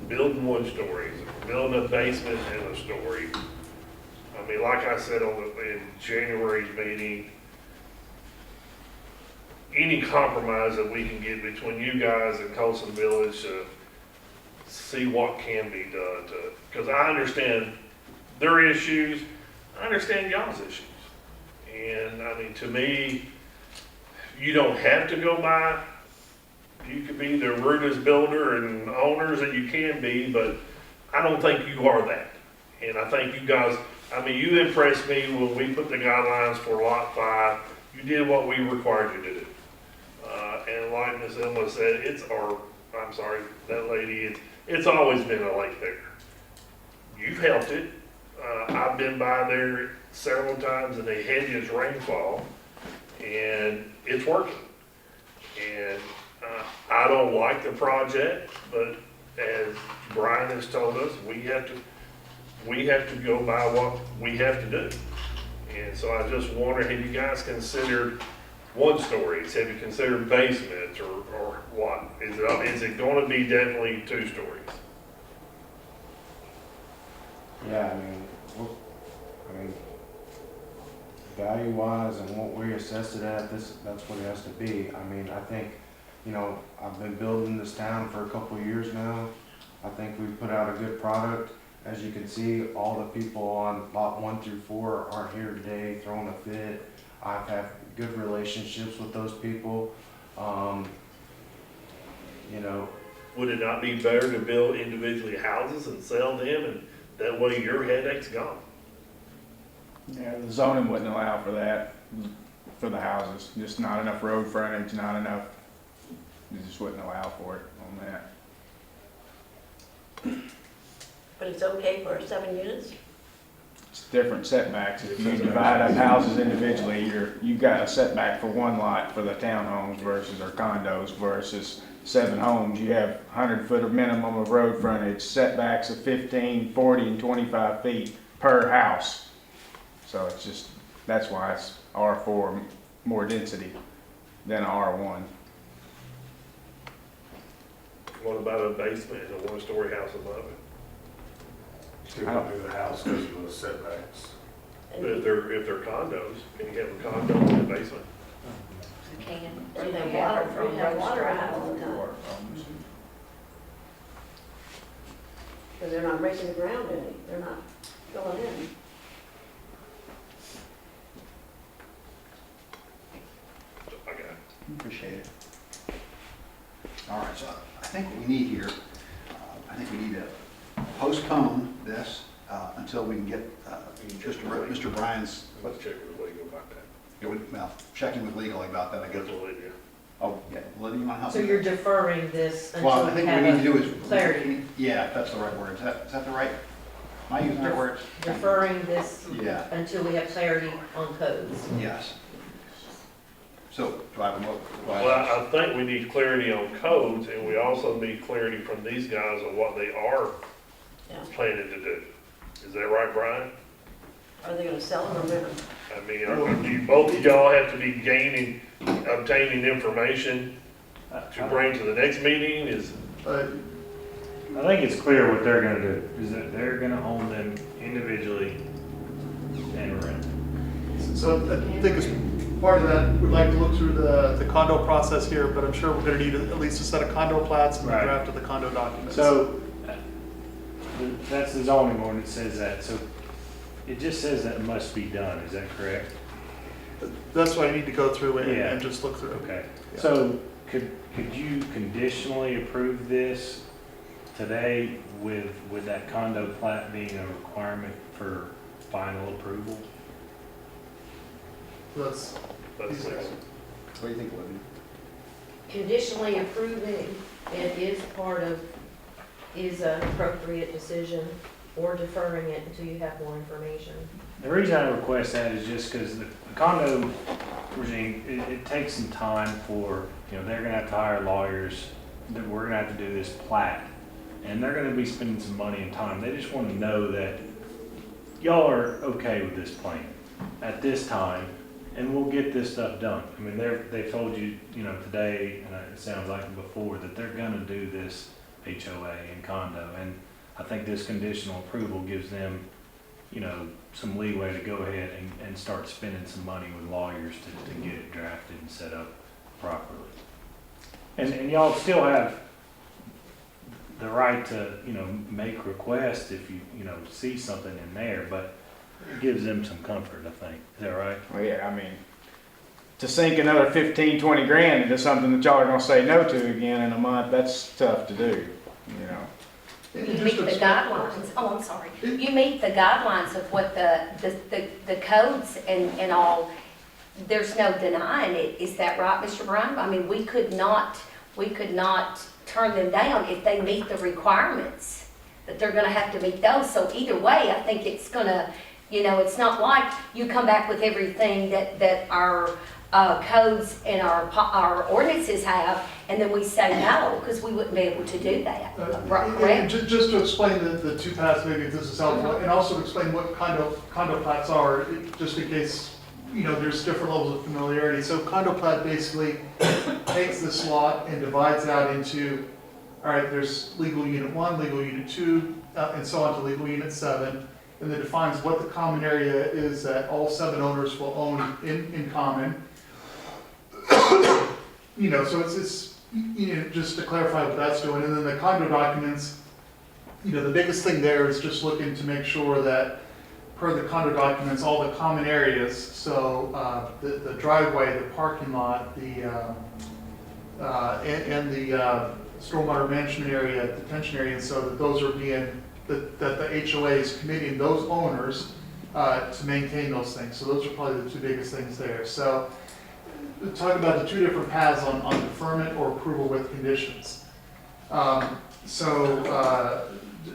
building 1-stories, building a basement and a story? I mean, like I said in January's meeting, any compromise that we can get between you guys and Colson Village to see what can be done to, because I understand their issues, I understand y'all's issues. And I mean, to me, you don't have to go by. You could be the rudest builder and owners that you can be, but I don't think you are that. And I think you guys, I mean, you impressed me when we put the guidelines for Lot 5. You did what we required you to do. And like Ms. Emma said, I'm sorry, that lady, it's always been a lake there. You've helped it. I've been by there several times in the heaviest rainfall, and it's working. And I don't like the project, but as Brian has told us, we have to go by what we have to do. And so I just wonder, have you guys considered 1-stories? Have you considered basements or what? Is it going to be definitely 2 stories? Yeah, I mean, value-wise and what we assess it at, that's what it has to be. I mean, I think, I've been building this town for a couple of years now. I think we've put out a good product. As you can see, all the people on lot 1 through 4 aren't here today throwing a fit. I've had good relationships with those people. Would it not be better to build individually houses and sell them, and that way your headache's gone? Yeah, the zoning wouldn't allow for that, for the houses. Just not enough road frontage, not enough, it just wouldn't allow for it on that. But it's okay for 7 units? It's different setbacks. If you divide up houses individually, you've got a setback for one lot for the townhomes versus, or condos versus 7 homes. You have 100-foot of minimum of road frontage, setbacks of 15, 40, and 25 feet per house. So it's just, that's why it's R4, more density than R1. What about a basement and a 1-story house above it? Still gonna do the house because of the setbacks. But if they're condos, can you have a condo in the basement? You can. Or you have water out all the time. Because they're not raising the ground any, they're not going in. I got it. Appreciate it. All right, so I think what we need here, I think we need to postpone this until we can get Mr. Bryan's, Let's check with legal about that. well, checking with legal about that, I guess. That's what they do. Oh, yeah, Lydia, you want to help? So me? you're deferring this Well, until I we think what we need to do have is. clarity? Yeah, if that's the right word. Is that the right, am I using the right words? Deferring this Yeah, until we have clarity on codes? yes. So, do I have a motion? Well, I think we need clarity on codes, and we also need clarity from these guys on what they are Yeah. planning to do. Is that right, Brian? Are they gonna sell them or rent them? I mean, do you, both of y'all have to be obtaining information to bring to the next meeting? I think it's clear what they're gonna do, is that they're gonna own them individually and rent. So I think as part of that, we'd like to look through the condo process here, but I'm sure we're gonna need at least a set of condo plats and the Right. draft of the condo documents. So, that's the zoning ordinance says that, so it just says that must be done, is that correct? That's why I need to go through Yeah. and just look through. Okay, Yeah. so could you conditionally approve this today with that condo plat being a requirement for final approval? That's, That's six. What do you think, Olivia? Conditionally approving it is an appropriate decision, or deferring it until you have more information. The reason I request that is just because the condo regime, it takes some time for, they're gonna have to hire lawyers, that we're gonna have to do this plat, and they're gonna be spending some money and time. They just wanna know that y'all are okay with this plan at this time, and we'll get this stuff done. I mean, they've told you, today, and it sounds like before, that they're gonna do this HOA and condo, and I think this conditional approval gives them, some leeway to go ahead and start spending some money with lawyers to get it drafted and set up properly. And y'all still have the right to, make requests if you, see something in there, but it gives them some comfort, I think. Is that right? Well, yeah, I mean, to sink another 15, 20 grand into something that y'all are gonna say no to again in a month, that's tough to do, You meet the guidelines, oh, I'm sorry, you meet the guidelines of what the codes and all, there's no denying it, is that right, Mr. Brown? I mean, we could not turn them down if they meet the requirements, that they're gonna have to meet those, so either way, I think it's gonna, it's not like you come back with everything that our codes and our ordinances have, and then we say no, because we wouldn't be able to do that. Correct? just to explain the two paths, maybe if this is helpful, and also to explain what condo plats are, just in case, there's different levels of familiarity. So condo plat basically takes this lot and divides out into, all right, there's legal unit 1, legal unit 2, and so on to legal unit 7, and then defines what the common area is that all 7 owners will own in common. So it's just to clarify what that's doing, and then the condo documents, the biggest thing there is just looking to make sure that per the condo documents, all the common areas, so the driveway, the parking lot, and the stormwater management area, detention area, and so that those are being, that the HOA is committing those owners to maintain those things. So those are probably the two biggest things there. So talk about the two different paths on deferment or approval with conditions.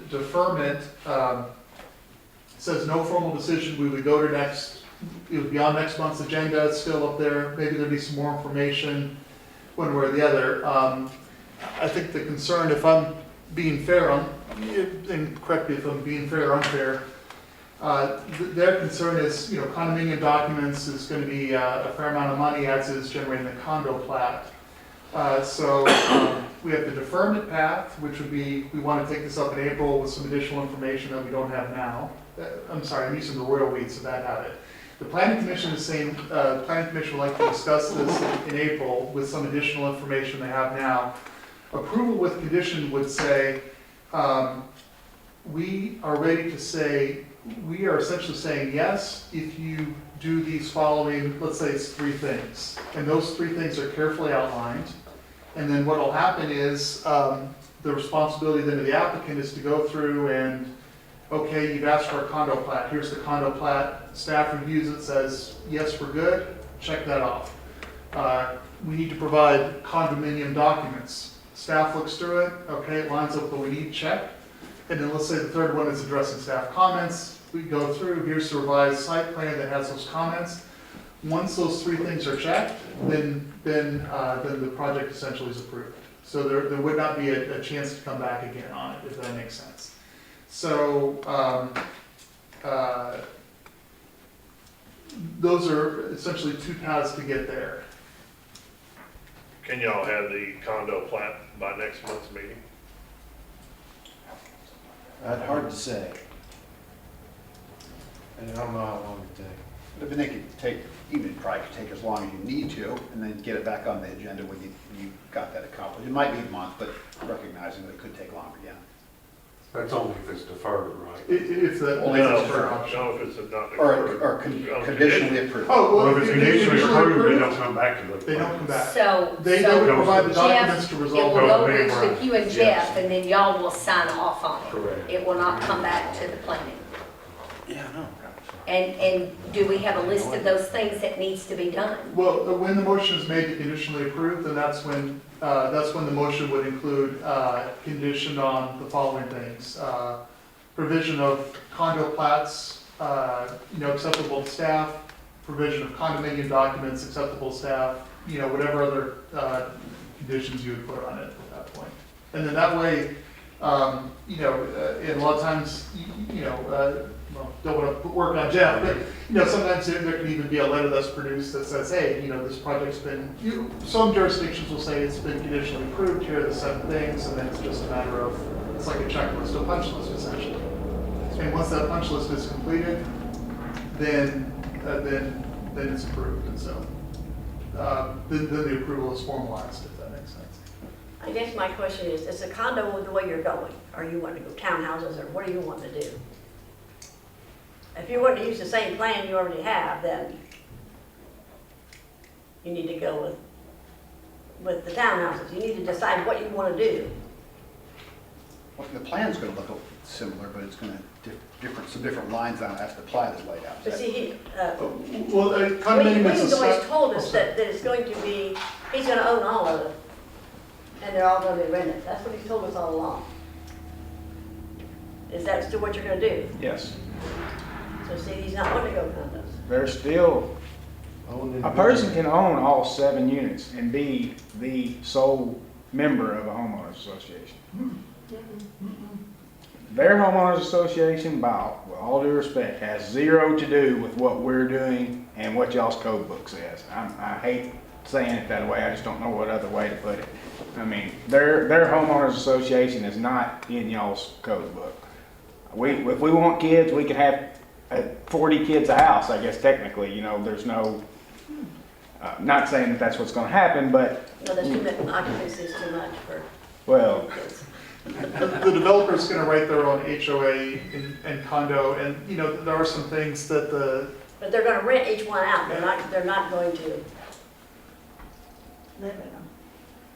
Deferment says no formal decision. We would go to it would be on next month's agenda. It's still up there. Maybe there'd be some more information one way or the other. I think the concern, if I'm being fair and correct me if I'm being fair or unfair, their concern is, condominium documents is going to be a fair amount of money, as is generating the condo plat. We have the deferment path, which would be, we want to take this up in April with some additional information that we don't have now. I'm sorry, I'm using the royal we, so that have it. The planning commission is saying, planning commission would like to discuss this in April with some additional information they have now. Approval with condition would say, we are ready to say, we are essentially saying yes if you do these following, let's say it's 3 things. And those 3 things are carefully outlined. And then what will happen is the responsibility then of the applicant is to go through and, okay, you've asked for a condo plat. Here's the condo plat. Staff reviews it, says, yes, we're good. Check that off. We need to provide condominium documents. Staff looks through it. Okay, it lines up with what we need. Check. And then let's say the third one is addressing staff comments. We go through, here's the revised site plan that has those comments. Once those 3 things are checked, then the project essentially is approved. So there would not be a chance to come back again on it, if that makes sense. So those are essentially 2 paths to get there. Can y'all have the condo plat by next month's meeting? That's hard to say. And I don't know how long it takes. But then it could take, even probably could take as long as you need to, and then get it back on the agenda when you got that accomplished. It might be a month, but recognizing that it could take longer, yeah. That's only if it's deferred, right? If the. Only if it's No, deferred. no, if it's not Or, deferred. or conditionally approved. Oh, Well, well, if it's they conditionally usually approved, they approve. don't come back to the. They don't come back. So, They so would provide the Jeff, documents to it will resolve. go Okay, with right. you and Yes. Jeff, and then y'all will sign off on it. Correct. It will not come back to the planning. Yeah, I know. And do we have a list of those things that needs to be done? Well, when the motion is made to conditionally approve, then that's when the motion would include, condition on the following things. Provision of condo plats, acceptable to staff, provision of condominium documents acceptable to staff, whatever other, conditions you would put on it at that point. And then that way, and a lot of times, well, don't want to put work on Jeff, but, sometimes there can even be a letter that's produced that says, hey, this project's been, some jurisdictions will say it's been conditionally approved, here are the 7 things, and then it's just a matter of, it's like a checklist, a punch list essentially. And once that punch list is completed, then it's approved, and so, then the approval is formalized, if that makes sense. I guess my question is the condo the way you're going? Or you want to go townhouses, or what do you want to do? If you want to use the same plan you already have, then you need to go with the townhouses. You need to decide what you want to do. Well, the plan's gonna look similar, but it's gonna some different lines on it as the plat is laid out. But see, Well, condominium is a William's always step. told us that it's going to be, he's going to own all of it, and they're all going to be rented. That's what he's told us all along. Is that still what you're going to do? Yes. So see, he's not going to go condos. There's still, a person can own all 7 units and be the sole member of a homeowners association. Their homeowners association, with all due respect, has 0 to do with what we're doing and what y'all's code book says. I hate saying it that way, I just don't know what other way to put it. I mean, their homeowners association is not in y'all's code book. If we want kids, we can have 40 kids a house, I guess technically, there's no, not saying that that's what's gonna happen, but. No, that's too much, occupancy is too much for Well, kids. The developer's gonna write their own HOA and condo, and, there are some things that But they're going to rent each one out. They're not going to. Live in them.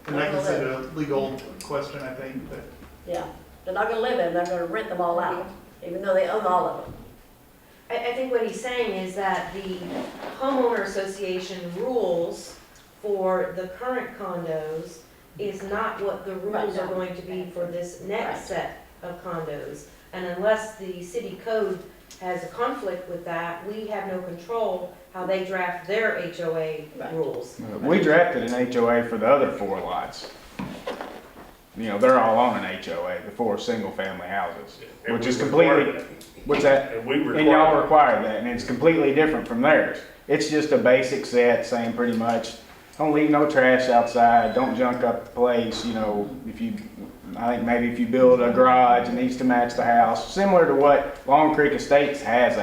and that gets into a legal question, I think, but. Yeah, they're not going to live in them. They're going to rent them all out, even though they own all of them. I think what he's saying is that the homeowner association rules for the current condos is not what the rules are going to be for this next set of condos. And unless the city code has a conflict with that, we have no control how they draft their HOA rules. we drafted an HOA for the other 4 lots. They're all on an HOA, the 4 single-family houses, And which we is require completely, that. what's that? And we And y'all require, require that, and it's completely different from theirs. It's just a basic set saying pretty much, don't leave no trash outside, don't junk up the place, I think maybe if you build a garage, it needs to match the house, similar to what Long Creek Estates has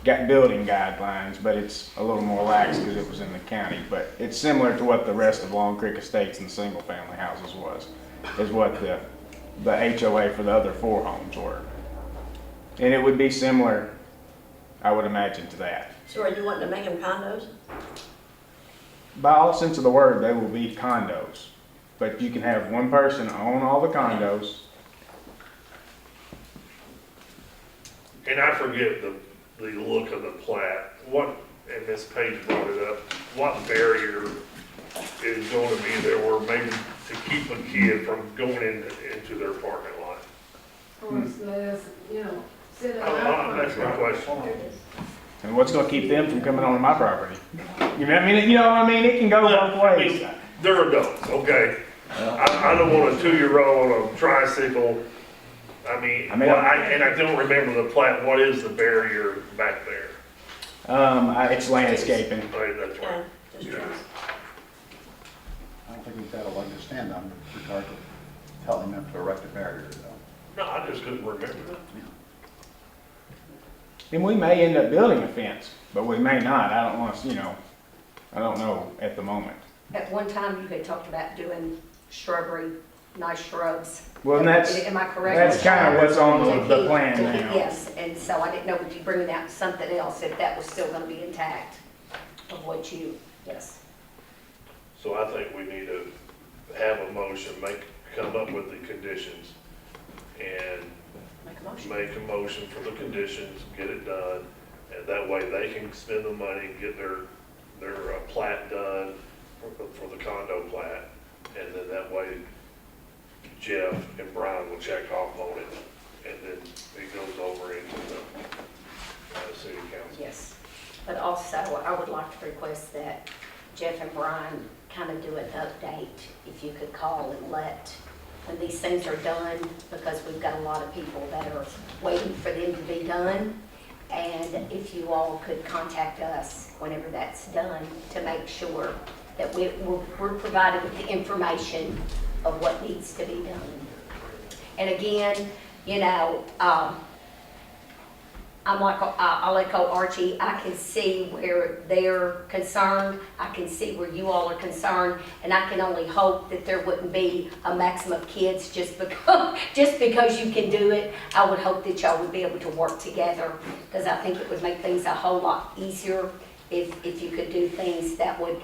got building guidelines, but it's a little more lax because it was in the county, but it's similar to what the rest of Long Creek Estates and single family houses is what the HOA for the other 4 homes were. And it would be similar, I would imagine, to that. So are you wanting to make them condos? By all sense of the word, they will be condos, but you can have one person own all the condos. and I forget the look of the plat, and Ms. Page brought it up, what barrier is going to be there where maybe to keep a kid from going into their parking lot? Or it's less, sit in That's my question. And what's gonna keep them from coming onto my property? You know what I mean? It can go both ways. They're adults, okay? I don't want a 2-year-old on a tricycle. And I don't remember the plat. What is the barrier back there? It's landscaping. Oh, that's right. Just trees. I don't think we've got a leg to stand on with regard to telling them to erect a barrier, though. No, I just couldn't remember. And we may end up building a fence, but we may not. I don't know at the moment. At one time, you had talked about doing shrubbery nice shrubs. Well, and that's, Am I correct? that's kind of what's on the plan To keep- now. Yes, and so I didn't know if you bringing out something else, if that was still gonna be intact of what you, yes. So I think we need to have a motion, come up with the conditions and Make a motion. make a motion for the conditions, get it done, and that way they can spend the money, get their plat done for the condo plat, and then that way Jeff and Brian will check off on it, and then it goes over into the city council. Yes, but also I would like to request that Jeff and Brian kind of do an update, if you could call and let, when these things are done, because we've got a lot of people that are waiting for them to be done. And if you all could contact us whenever that's done to make sure that we're provided with the information of what needs to be done. And again, you know, I'm like, I'll echo Archie, I can see where they're concerned, I can see where you all are concerned, and I can only hope that there wouldn't be a maximum of kids just because you can do it. I would hope that y'all would be able to work together, because I think it would make things a whole lot easier if you could do things that would,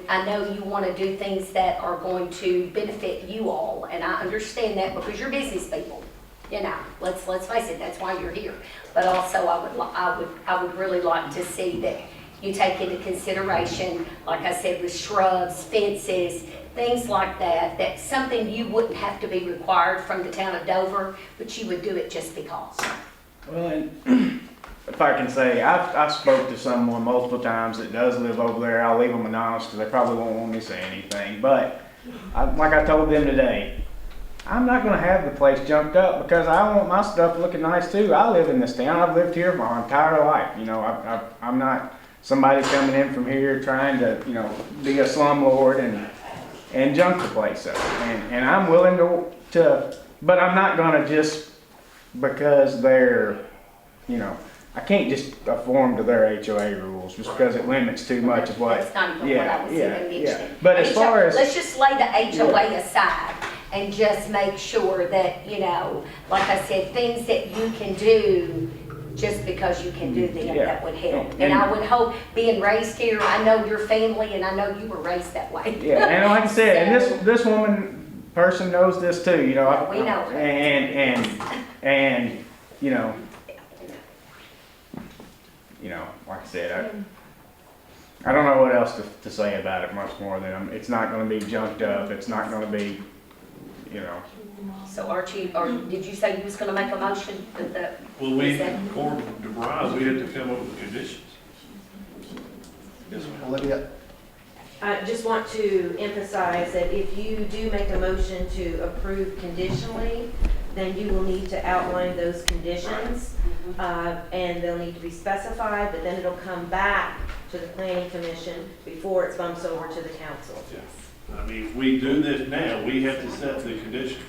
I know you want to do things that are going to benefit you all, and I understand that because you're business people. You know, let's face it, that's why you're here. But also, I would really like to see that you take into consideration, like I said, with shrubs, fences, things like that, that's something you wouldn't have to be required from the town of Dover, but you would do it just because. Well, and if I can say, I've spoke to someone multiple times that does live over there. I'll leave them anonymous because they probably won't want me to say anything. But like I told them today, I'm not going to have the place junked up because I want my stuff looking nice too. I live in this town. I've lived here my entire life. You know, I'm not somebody coming in from here trying to, you know, be a slumlord and junk the place up. And I'm willing to, but I'm not going to just because they're, you know, I can't just conform to their HOA rules just because it limits too much of what. That's not even what I was even mentioning. But as far as Let's just lay the HOA aside and just make sure that, you know, like I said, things that you can do just because you can do them, that would help. And I would hope, being raised here, I know your family and I know you were raised that way. Yeah, and like I said, and this woman person knows this too, you know. We know. And you know, like I said, I don't know what else to say about it much more than it's not going to be junked up. It's not going to be, you know. So Archie, or did you say you was gonna make a motion that Well, according to Brian, we had to come up with conditions. Yes, ma'am. Olivia? I just want to emphasize that if you do make a motion to approve conditionally, then you will need to outline those conditions, and they'll need to be specified, but then it'll come back to the planning commission before it bumps over to the council. I mean, if we do this now, we have to set the conditions.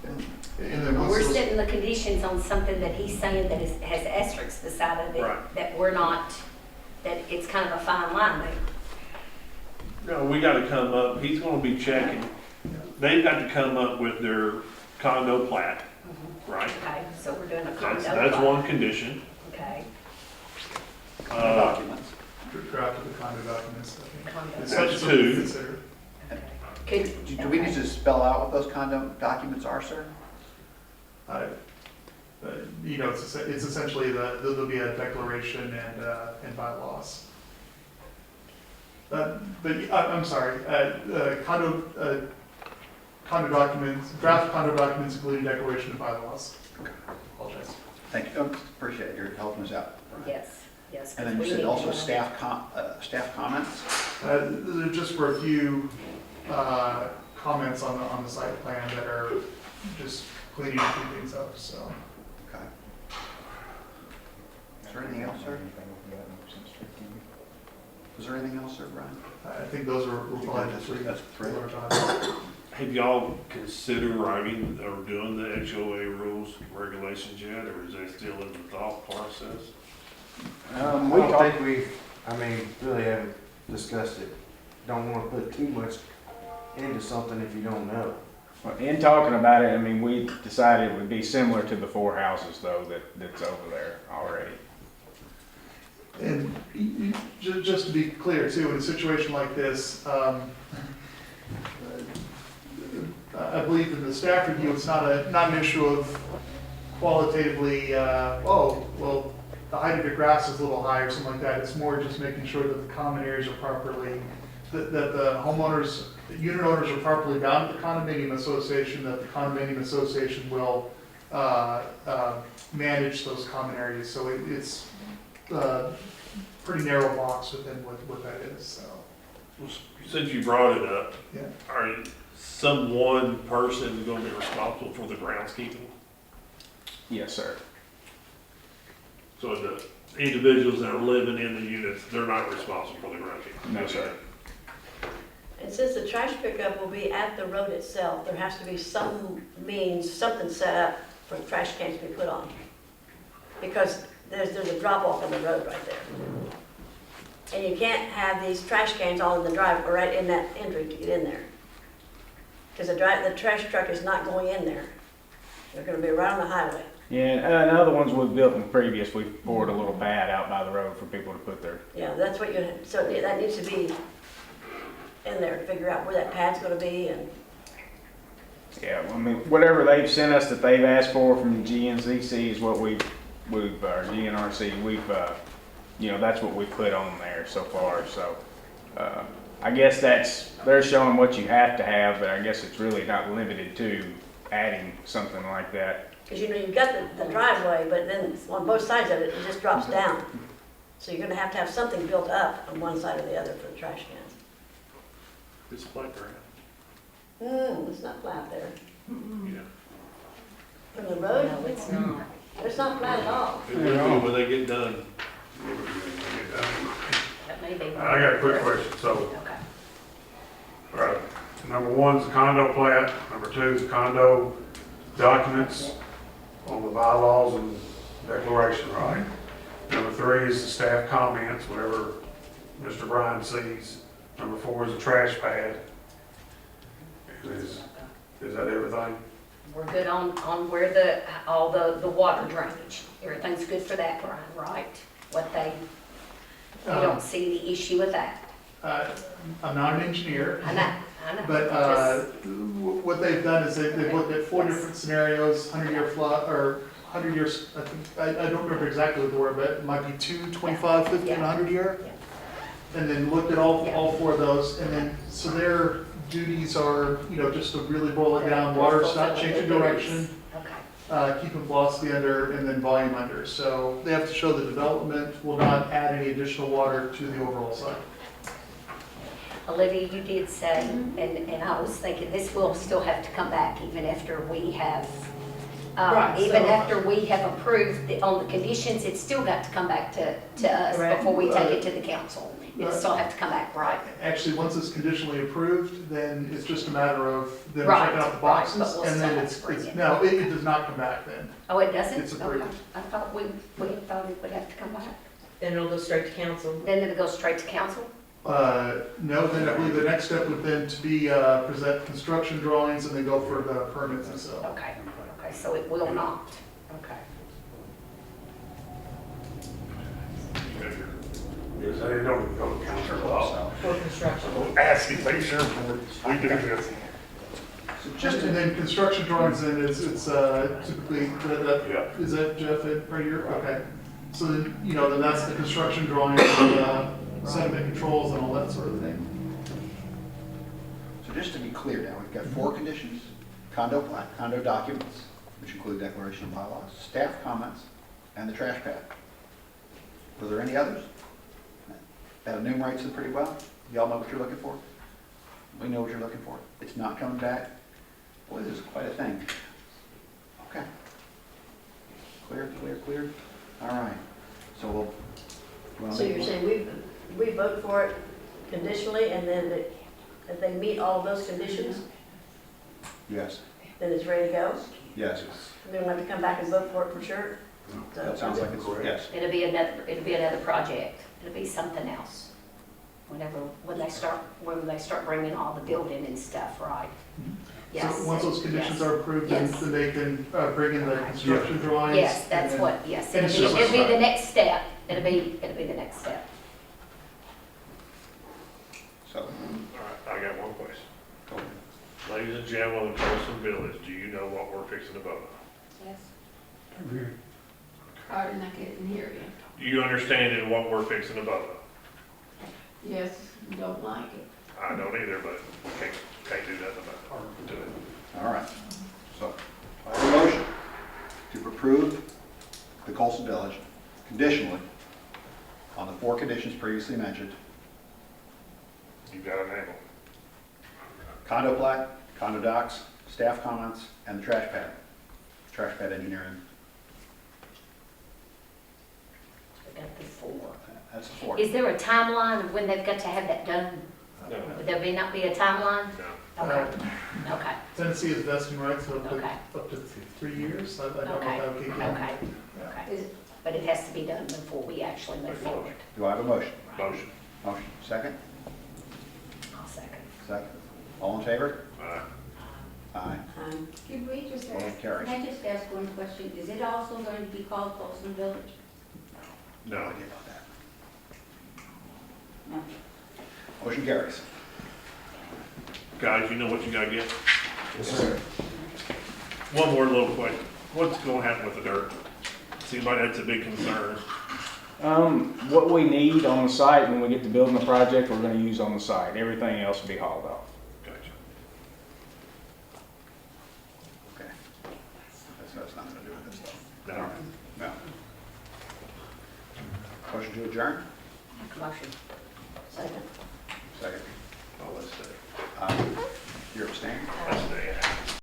And then once we're those- setting the conditions on something that he's saying that has asterisks beside of it, Right. that we're not, that it's kind of a fine line there. No, we gotta come up, he's gonna be checking, they've got to come up with their condo plat, right? Okay, so we're doing a condo. That's plot. one condition. Okay. Documents. Draft of the condo documents. I think. Condo. It's That's something to two. consider. Could, Do we need to spell out what those condo documents are, sir? You know, it's essentially there'll be a declaration and bylaws. But I'm sorry, condo documents, draft condo documents including declaration and bylaws. Apologize. Thank you. Appreciate your helping us out. yes, yes. And then you said also staff comments? They're just for a few comments on the site plan that are just cleaning a few things up, so. Okay. Is there anything else, sir? Was there anything else, sir, Brian? I think those were probably the three. That's three. large items. Have y'all considered writing or doing the HOA rules, regulations yet, or is that still in the thought process? I don't think really haven't discussed it. Don't want to put too much into something if you don't know. Well, in talking about it, I mean, we decided it would be similar to the 4 houses though that's over there already. And just to be clear too, in a situation like this, I believe in the staff review, it's not an issue of qualitatively, oh, well, the height of your grass is a little high or something like that. It's more just making sure that the common areas are properly, that the homeowners, the unit owners are properly bound to the condominium association, that the condominium association will manage those common areas. So it's pretty narrow box within what that is, so. Since you brought it up, Yeah. are some one person gonna be responsible for the groundskeeping? Yes, sir. So the individuals that are living in the units, they're not responsible for the groundskeeping? No, sir. And since the trash pickup will be at the road itself, there has to be some means, something set up for trash cans to be put on. Because there's a drop off on the road right there. And you can't have these trash cans all in the drive, or right in that entry to get in there. Because the trash truck is not going in there. They're gonna be right on the highway. Yeah, and other ones we've built in previous, we've poured a little pad out by the road for people to put their. Yeah, that's what so that needs to be in there to figure out where that pad's gonna be and. Yeah, I mean, whatever they've sent us that they've asked for from GNCC is what we've or GNRC, that's what we put on there so far. So, I guess they're showing what you have to have, but I guess it's really not limited to adding something like that. Because you've got the driveway, but then on both sides of it, it just drops down. So you're gonna have something built up on one side or the other for the trash cans. It's playground. It's not flat there. Yeah. From the road? No, it's not. It's not flat at all. It will be when they get done. That may be. I got a quick question. So, Okay. right, number 1 is the condo plat, number 2 is the condo documents on the bylaws and declaration, right? Number 3 is the staff comments, whatever Mr. Bryan sees. Number 4 is the trash pad. Is that everything? We're good on where all the water drainage. Everything's good for that, Brian, right? You don't see the issue with that. I'm not an engineer. I know. But what they've done is they've looked at 4 different scenarios, 100-year flood, or 100 years, I don't remember exactly what the word, but it might be 2, 25, 50, and 100-year. And then looked at all 4 of those, and then, so their duties are, just to really boil it down, water not changing direction, keeping velocity under, and then volume under. So they have to show the development will not add any additional water to the overall site. Olivia, you did say, and I was thinking, this will still have to come back even after we have, after we have approved on the conditions, it's still got to come back to us before we take it to the council. It'll still have to come back, right? Actually, once it's conditionally approved, then it's just a matter of them Right, checking out the right, boxes, but we'll and still then have it's, to bring it. no, it does not come back then. Oh, it doesn't? It's approved. Okay. I thought we thought it would have to come back. Then it'll go straight to council. Then it'll go straight to council? No, then I believe the next step would then to be, present construction drawings and then go for the permits and stuff. Okay, so it will not. Okay. Because they don't go to council law. For construction. Ask if they sure we do this. And then construction drawings, then it's typically, is that Jeff right here? Okay. So then, then that's the construction drawing, sediment controls and all that sort of thing. So just to be clear now, we've got 4 conditions: condo plat, condo documents, which include declaration of bylaws, staff comments, and the trash pad. Were there any others? That enumerates it pretty well. Y'all know what you're looking for? We know what you're looking for. It's not coming back. Boy, this is quite a thing. Okay. Clear. All right. So So you're saying we vote for it conditionally, and then if they meet all of those conditions, Yes. then it's ready to go? Yes. We don't have to come back and vote for it for sure? That sounds like it's, yes. It'll be another project. It'll be something else. When they start bringing all the building and stuff, right? Yes. So once those conditions Yes. are approved, then Yes. then they can bring in the construction drawings. Yes, that's and then- what, yes, and it'll it's be, just it'll be like- the next step, it'll be the next step. So, All right, I got one question. go ahead. Ladies and gentlemen of Colson Village, do you know what we're fixing to vote Yes. Agree. Pardon, I couldn't hear you. on? You understanding what we're fixing to vote Yes, don't like it. on? I don't either, but can't do nothing about it. Do it. All right. So, I have a motion to approve the Colson Village conditionally on the 4 conditions previously mentioned. You got a name on Condo plat, condo docs, staff comments, and the trash pad engineering. We got the 4. That's the 4. Is there a timeline of when they've got to have that done? No. Would there not be a timeline? No. Okay, okay, Tennessee is vesting rights of Okay. up to 3 years. I don't know if okay, that would kick in. okay, okay. But it has to be done before we actually move forward. Do I have a motion? Motion. Motion. Second? I'll second. Second. All in favor? Aye. Could we just Motion ask, carries. can I just ask one question? Is it also going to be called Colson Village? No No. idea about that. No. Motion carries. Guys, you know what you gotta get? Yes, sir. One more little question. What's gonna happen with the dirt? Seems like that's a big concern. What we need on the site when we get to building the project, we're gonna use on the site. Everything else will be hauled off. Gotcha. Okay. That's nothing to do with this though. No. No. Motion to adjourn? Motion. Second. Second. Oh, let's stay. You're abstaining? Let's stay.